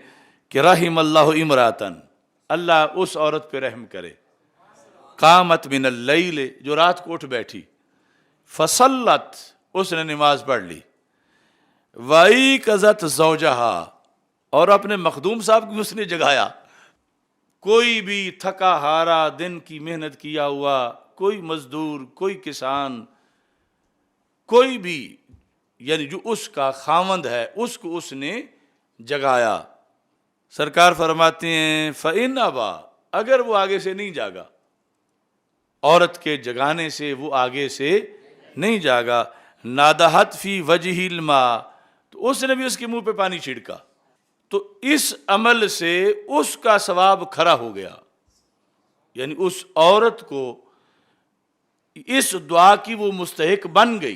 کہ رحم اللہ امرأتن، اللہ اس عورت پہ رحم کرے، قامت من اللیل، جو رات کو اٹھ بیٹھی، فصلت، اس نے نماز پڑھ لی، وایقظت زوجہا، اور اپنے مخدوم صاحب کو اس نے جگایا۔ کوئی بھی تھکا ہارا دن کی محنت کیا ہوا، کوئی مزدور، کوئی کسان، کوئی بھی، یعنی جو اس کا خاوند ہے اس کو اس نے جگایا۔ سرکار فرماتے ہیں فَإِنْ أَبَى، اگر وہ آگے سے نہیں جاگا، عورت کے جگانے سے وہ آگے سے نہیں جاگا، نادہت فی وجہ الماء، تو اس نے بھی اس کے منہ پہ پانی چھڑکا، تو اس عمل سے اس کا ثواب کھڑا ہو گیا، یعنی اس عورت کو اس دعا کی وہ مستحق بن گئی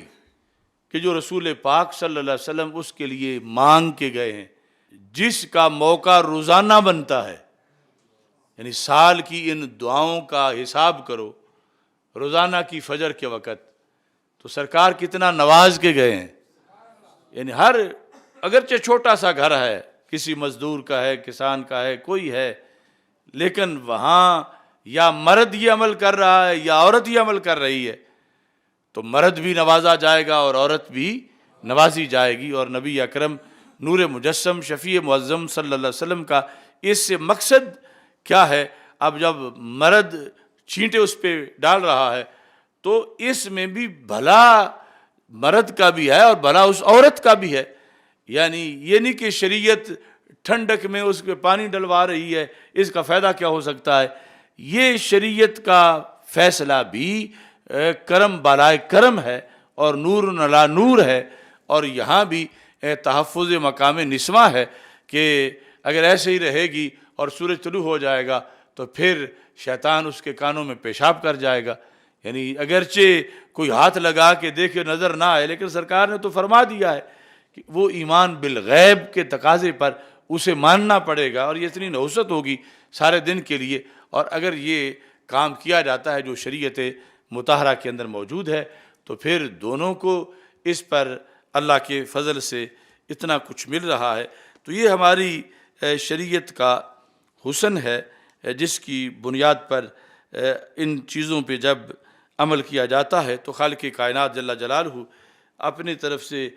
کہ جو رسول پاک صلی اللہ علیہ وسلم اس کے لیے مانگ کے گئے ہیں۔ جس کا موقع روزانہ بنتا ہے، یعنی سال کی ان دعاؤں کا حساب کرو روزانہ کی فجر کے وقت، تو سرکار کتنا نواز کے گئے ہیں. یعنی ہر اگرچہ چھوٹا سا گھر ہے، کسی مزدور کا ہے، کسان کا ہے، کوئی ہے، لیکن وہاں یا مرد یہ عمل کر رہا ہے یا عورت یہ عمل کر رہی ہے، تو مرد بھی نوازا جائے گا اور عورت بھی نوازی جائے گی. اور نبی اکرم نور مجسم شفیع معظم صلی اللہ علیہ وسلم کا اس سے مقصد کیا ہے؟ اب جب مرد چھینٹے اس پہ ڈال رہا ہے تو اس میں بھی بھلا مرد کا بھی ہے اور بھلا اس عورت کا بھی ہے. یعنی یہ نہیں کہ شریعت ٹھنڈک میں اس پہ پانی ڈلوا رہی ہے، اس کا فائدہ کیا ہو سکتا ہے. یہ شریعت کا فیصلہ بھی کرم بالائے کرم ہے اور نور علی نور ہے. اور یہاں بھی تحفظ مقام نسواں ہے کہ اگر ایسے ہی رہے گی اور سورج طلوع ہو جائے گا تو پھر شیطان اس کے کانوں میں پیشاب کر جائے گا. یعنی اگرچہ کوئی ہاتھ لگا کے دیکھے نظر نہ آئے، لیکن سرکار نے تو فرما دیا ہے کہ وہ ایمان بالغیب کے تقاضے پر اسے ماننا پڑے گا. اور یہ اتنی نحوست ہوگی سارے دن کے لیے. اور اگر یہ کام کیا جاتا ہے جو شریعت مطہرہ کے اندر موجود ہے تو پھر دونوں کو اس پر اللہ کے فضل سے اتنا کچھ مل رہا ہے. تو یہ ہماری شریعت کا حسن ہے جس کی بنیاد پر ان چیزوں پہ جب عمل کیا جاتا ہے تو خالق کائنات جل جلالہ اپنی طرف سے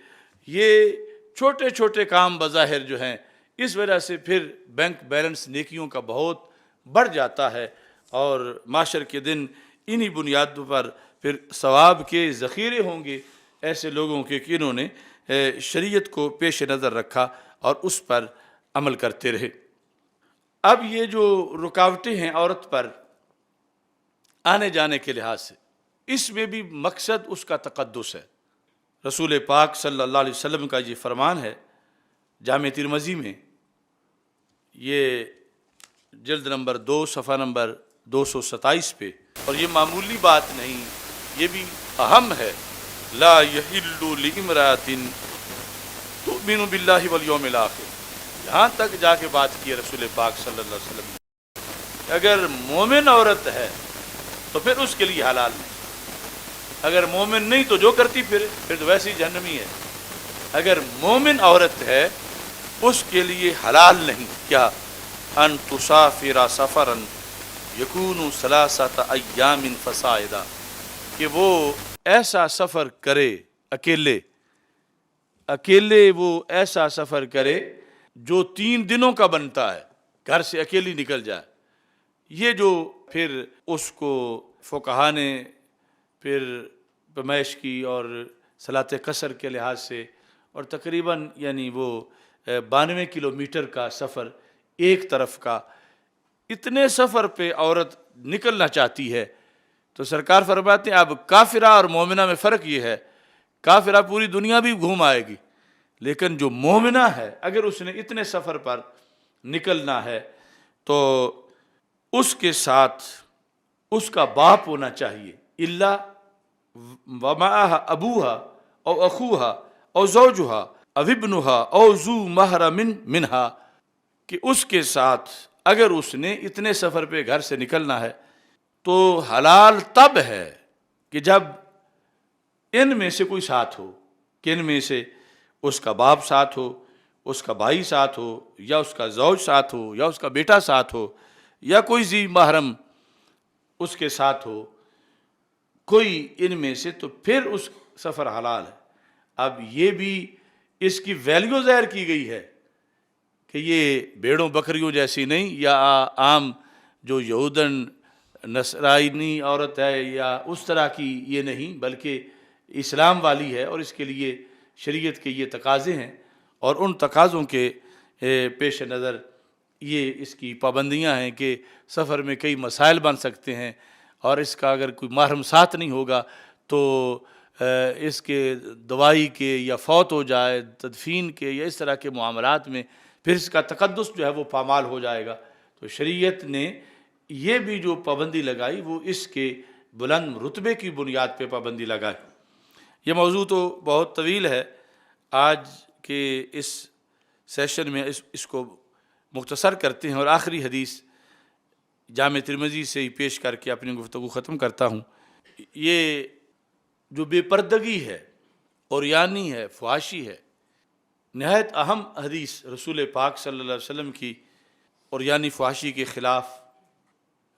یہ چھوٹے چھوٹے کام بظاہر جو ہیں اس وجہ سے پھر بینک بیلنس نیکیوں کا بہت بڑھ جاتا ہے. اور معاشر کے دن انہی بنیادوں پر پھر ثواب کے ذخیرے ہوں گے ایسے لوگوں کے کہ انہوں نے شریعت کو پیش نظر رکھا اور اس پر عمل کرتے رہے. اب یہ جو رکاوٹیں ہیں عورت پر آنے جانے کے لحاظ سے، اس میں بھی مقصد اس کا تقدس ہے. رسول پاک صلی اللہ علیہ وسلم کا یہ فرمان ہے جامع ترمذی میں، یہ جلد نمبر 2 صفحہ نمبر 227 پہ، اور یہ معمولی بات نہیں، یہ بھی اہم ہے. لا یحل لامرأۃ تؤمن باللہ والیوم الآخر، یہاں تک جا کے بات کی رسول پاک صلی اللہ علیہ وسلم نے. اگر مومن عورت ہے تو پھر اس کے لیے حلال نہیں. اگر مومن نہیں تو جو کرتی پھر تو ویسے ہی جہنمی ہے. اگر مومن عورت ہے اس کے لیے حلال نہیں. کیا؟ ان تسافر سفرا یکون 3 ایام فصاعدا، کہ وہ ایسا سفر کرے اکیلے وہ ایسا سفر کرے جو 3 دنوں کا بنتا ہے، گھر سے اکیلی نکل جائے. یہ جو پھر اس کو فقہا نے پھر پیمائش کی اور صلاۃ قصر کے لحاظ سے، اور تقریباً یعنی وہ 92 کلومیٹر کا سفر ایک طرف کا، اتنے سفر پہ عورت نکلنا چاہتی ہے تو سرکار فرماتے ہیں اب کافرہ اور مومنہ میں فرق یہ ہے، کافرہ پوری دنیا بھی گھوم آئے گی، لیکن جو مومنہ ہے اگر اس نے اتنے سفر پر نکلنا ہے تو اس کے ساتھ اس کا باپ ہونا چاہیے، الا ومعها ابوها او اخوها او زوجها او ابنها او ذو محرم منها، کہ اس کے ساتھ اگر اس نے اتنے سفر پہ گھر سے نکلنا ہے تو حلال تب ہے کہ جب ان میں سے کوئی ساتھ ہو، کہ ان میں سے اس کا باپ ساتھ ہو، اس کا بھائی ساتھ ہو، یا اس کا زوج ساتھ ہو، یا اس کا بیٹا ساتھ ہو، یا کوئی ذی محرم اس کے ساتھ ہو، کوئی ان میں سے، تو پھر اس سفر حلال ہے. اب یہ بھی اس کی ویلیو ظاہر کی گئی ہے کہ یہ بھیڑوں بکریوں جیسی نہیں، یا عام جو یہودن نصرانی عورت ہے یا اس طرح کی یہ نہیں، بلکہ اسلام والی ہے، اور اس کے لیے شریعت کے یہ تقاضے ہیں، اور ان تقاضوں کے پیش نظر یہ اس کی پابندیاں ہیں کہ سفر میں کئی مسائل بن سکتے ہیں، اور اس کا اگر کوئی محرم ساتھ نہیں ہوگا تو اس کے دوائی کے یا فوت ہو جائے، تدفین کے یا اس طرح کے معاملات میں پھر اس کا تقدس جو ہے وہ پامال ہو جائے گا. تو شریعت نے یہ بھی جو پابندی لگائی وہ اس کے بلند رتبے کی بنیاد پہ پابندی لگائی. یہ موضوع تو بہت طویل ہے، آج کے اس سیشن میں اس کو مختصر کرتے ہیں اور آخری حدیث جامع ترمذی سے ہی پیش کر کے اپنی گفتگو ختم کرتا ہوں۔ یہ جو بے پردگی ہے، عریانی ہے، فحاشی ہے، نہایت اہم حدیث رسول پاک صلی اللہ علیہ وسلم کی عریانی فحاشی کے خلاف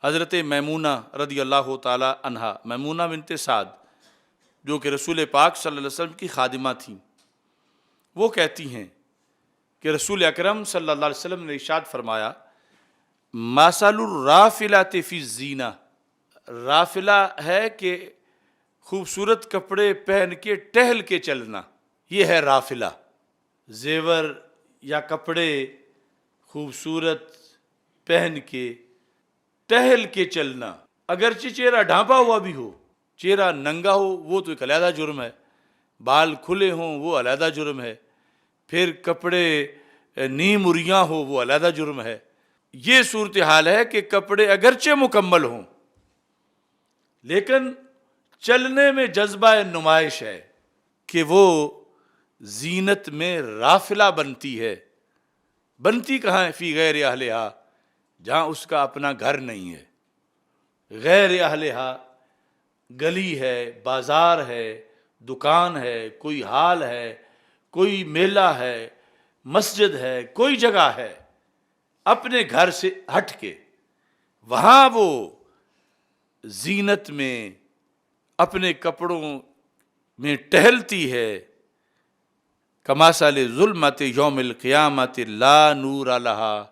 حضرت میمونہ رضی اللہ تعالی عنہا، میمونہ بنت سعد جو کہ رسول پاک صلی اللہ علیہ وسلم کی خادمہ تھیں، وہ کہتی ہیں کہ رسول اکرم صلی اللہ علیہ وسلم نے ارشاد فرمایا مثل الرافلۃ فی الزینہ، رافلہ ہے کہ خوبصورت کپڑے پہن کے ٹہل کے چلنا، یہ ہے رافلہ، زیور یا کپڑے خوبصورت پہن کے ٹہل کے چلنا، اگرچہ چہرہ ڈھانپا ہوا بھی ہو، چہرہ ننگا ہو وہ تو ایک علیحدہ جرم ہے، بال کھلے ہوں وہ علیحدہ جرم ہے، پھر کپڑے نیم اریاں ہو وہ علیحدہ جرم ہے۔ یہ صورتحال ہے کہ کپڑے اگرچہ مکمل ہوں لیکن چلنے میں جذبہ نمائش ہے کہ وہ زینت میں رافلہ بنتی ہے۔ بنتی کہاں ہے؟ فی غیر اہلہا، جہاں اس کا اپنا گھر نہیں ہے، غیر اہلہا، گلی ہے، بازار ہے، دکان ہے، کوئی ہال ہے، کوئی میلہ ہے، مسجد ہے، کوئی جگہ ہے اپنے گھر سے ہٹ کے، وہاں وہ زینت میں اپنے کپڑوں میں ٹہلتی ہے۔ کمثل ظلمۃ یوم القیامۃ لا نور لہا،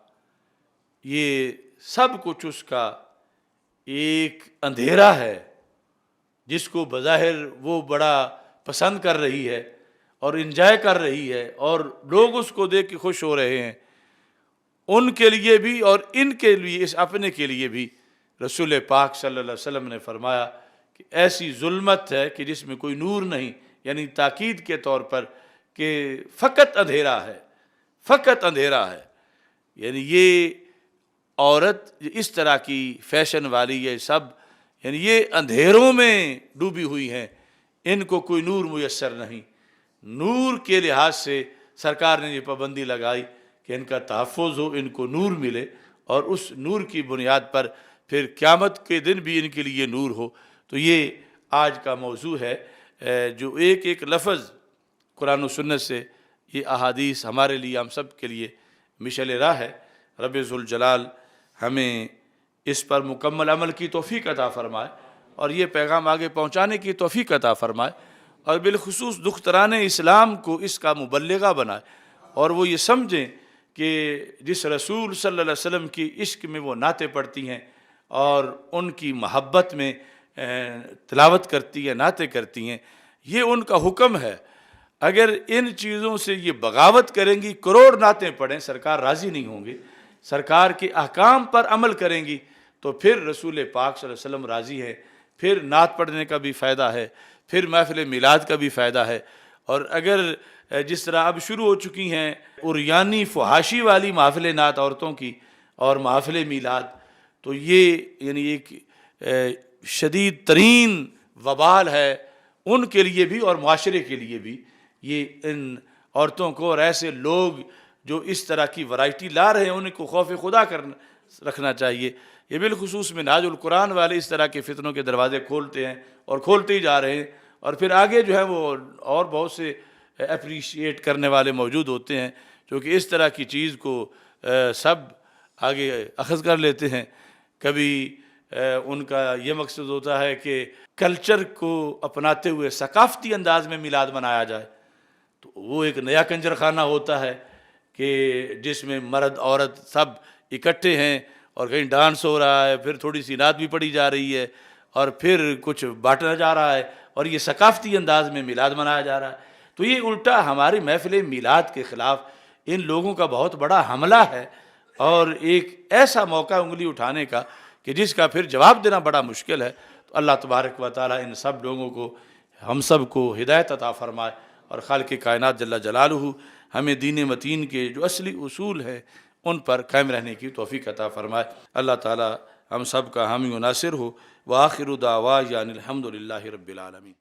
یہ سب کچھ اس کا ایک اندھیرا ہے جس کو بظاہر وہ بڑا پسند کر رہی ہے اور انجوائے کر رہی ہے اور لوگ اس کو دیکھ کے خوش ہو رہے ہیں، ان کے لیے بھی اور ان کے لیے، اس اپنے کے لیے بھی رسول پاک صلی اللہ علیہ وسلم نے فرمایا کہ ایسی ظلمت ہے کہ جس میں کوئی نور نہیں، یعنی تاکید کے طور پر کہ فقط اندھیرا ہے، فقط اندھیرا ہے۔ یعنی یہ عورت اس طرح کی فیشن والی، یہ سب یعنی یہ اندھیروں میں ڈوبی ہوئی ہیں، ان کو کوئی نور میسر نہیں۔ نور کے لحاظ سے سرکار نے یہ پابندی لگائی کہ ان کا تحفظ ہو، ان کو نور ملے، اور اس نور کی بنیاد پر پھر قیامت کے دن بھی ان کے لیے نور ہو۔ تو یہ آج کا موضوع ہے، جو ایک ایک لفظ قرآن و سنت سے، یہ احادیث ہمارے لیے، ہم سب کے لیے مشعل راہ ہے۔ رب ذوالجلال ہمیں اس پر مکمل عمل کی توفیق عطا فرمائے اور یہ پیغام آگے پہنچانے کی توفیق عطا فرمائے، اور بالخصوص دختران اسلام کو اس کا مبلغہ بنائے، اور وہ یہ سمجھیں کہ جس رسول صلی اللہ علیہ وسلم کی عشق میں وہ نعتیں پڑھتی ہیں اور ان کی محبت میں تلاوت کرتی ہیں، نعتیں کرتی ہیں، یہ ان کا حکم ہے۔ اگر ان چیزوں سے یہ بغاوت کریں گی، کروڑ نعتیں پڑھیں، سرکار راضی نہیں ہوں گے، سرکار کے احکام پر عمل کریں گی تو پھر رسول پاک صلی اللہ علیہ وسلم راضی ہے، پھر نعت پڑھنے کا بھی فائدہ ہے، پھر محفل میلاد کا بھی فائدہ ہے۔ اور اگر جس طرح اب شروع ہو چکی ہیں عریانی فحاشی والی محفل نعت عورتوں کی اور محفل میلاد، تو یہ یعنی ایک شدید ترین وبال ہے ان کے لیے بھی اور معاشرے کے لیے بھی۔ یہ ان عورتوں کو اور ایسے لوگ جو اس طرح کی ورائٹی لا رہے ہیں ان کو خوف خدا رکھنا چاہیے۔ یہ بالخصوص منہاج القرآن والے اس طرح کے فتنوں کے دروازے کھولتے ہیں اور کھولتے ہی جا رہے ہیں، اور پھر آگے جو ہے وہ اور بہت سے اپریشیٹ کرنے والے موجود ہوتے ہیں جو کہ اس طرح کی چیز کو سب آگے اخذ کر لیتے ہیں۔ کبھی ان کا یہ مقصد ہوتا ہے کہ کلچر کو اپناتے ہوئے ثقافتی انداز میں میلاد منایا جائے، تو وہ ایک نیا کنجر خانہ ہوتا ہے کہ جس میں مرد عورت سب اکٹھے ہیں اور کہیں ڈانس ہو رہا ہے، پھر تھوڑی سی نعت بھی پڑھی جا رہی ہے اور پھر کچھ بانٹا جا رہا ہے، اور یہ ثقافتی انداز میں میلاد منایا جا رہا ہے۔ تو یہ الٹا ہماری محفل میلاد کے خلاف ان لوگوں کا بہت بڑا حملہ ہے، اور ایک ایسا موقع انگلی اٹھانے کا کہ جس کا پھر جواب دینا بڑا مشکل ہے۔ تو اللہ تبارک و تعالی ان سب لوگوں کو، ہم سب کو ہدایت عطا فرمائے، اور خالق کائنات جل جلالہ ہمیں دین متین کے جو اصلی اصول ہیں ان پر قائم رہنے کی توفیق عطا فرمائے۔ اللہ تعالی ہم سب کا حامی و ناصر ہو۔ وآخر دعوانا الحمد للہ رب العالمین۔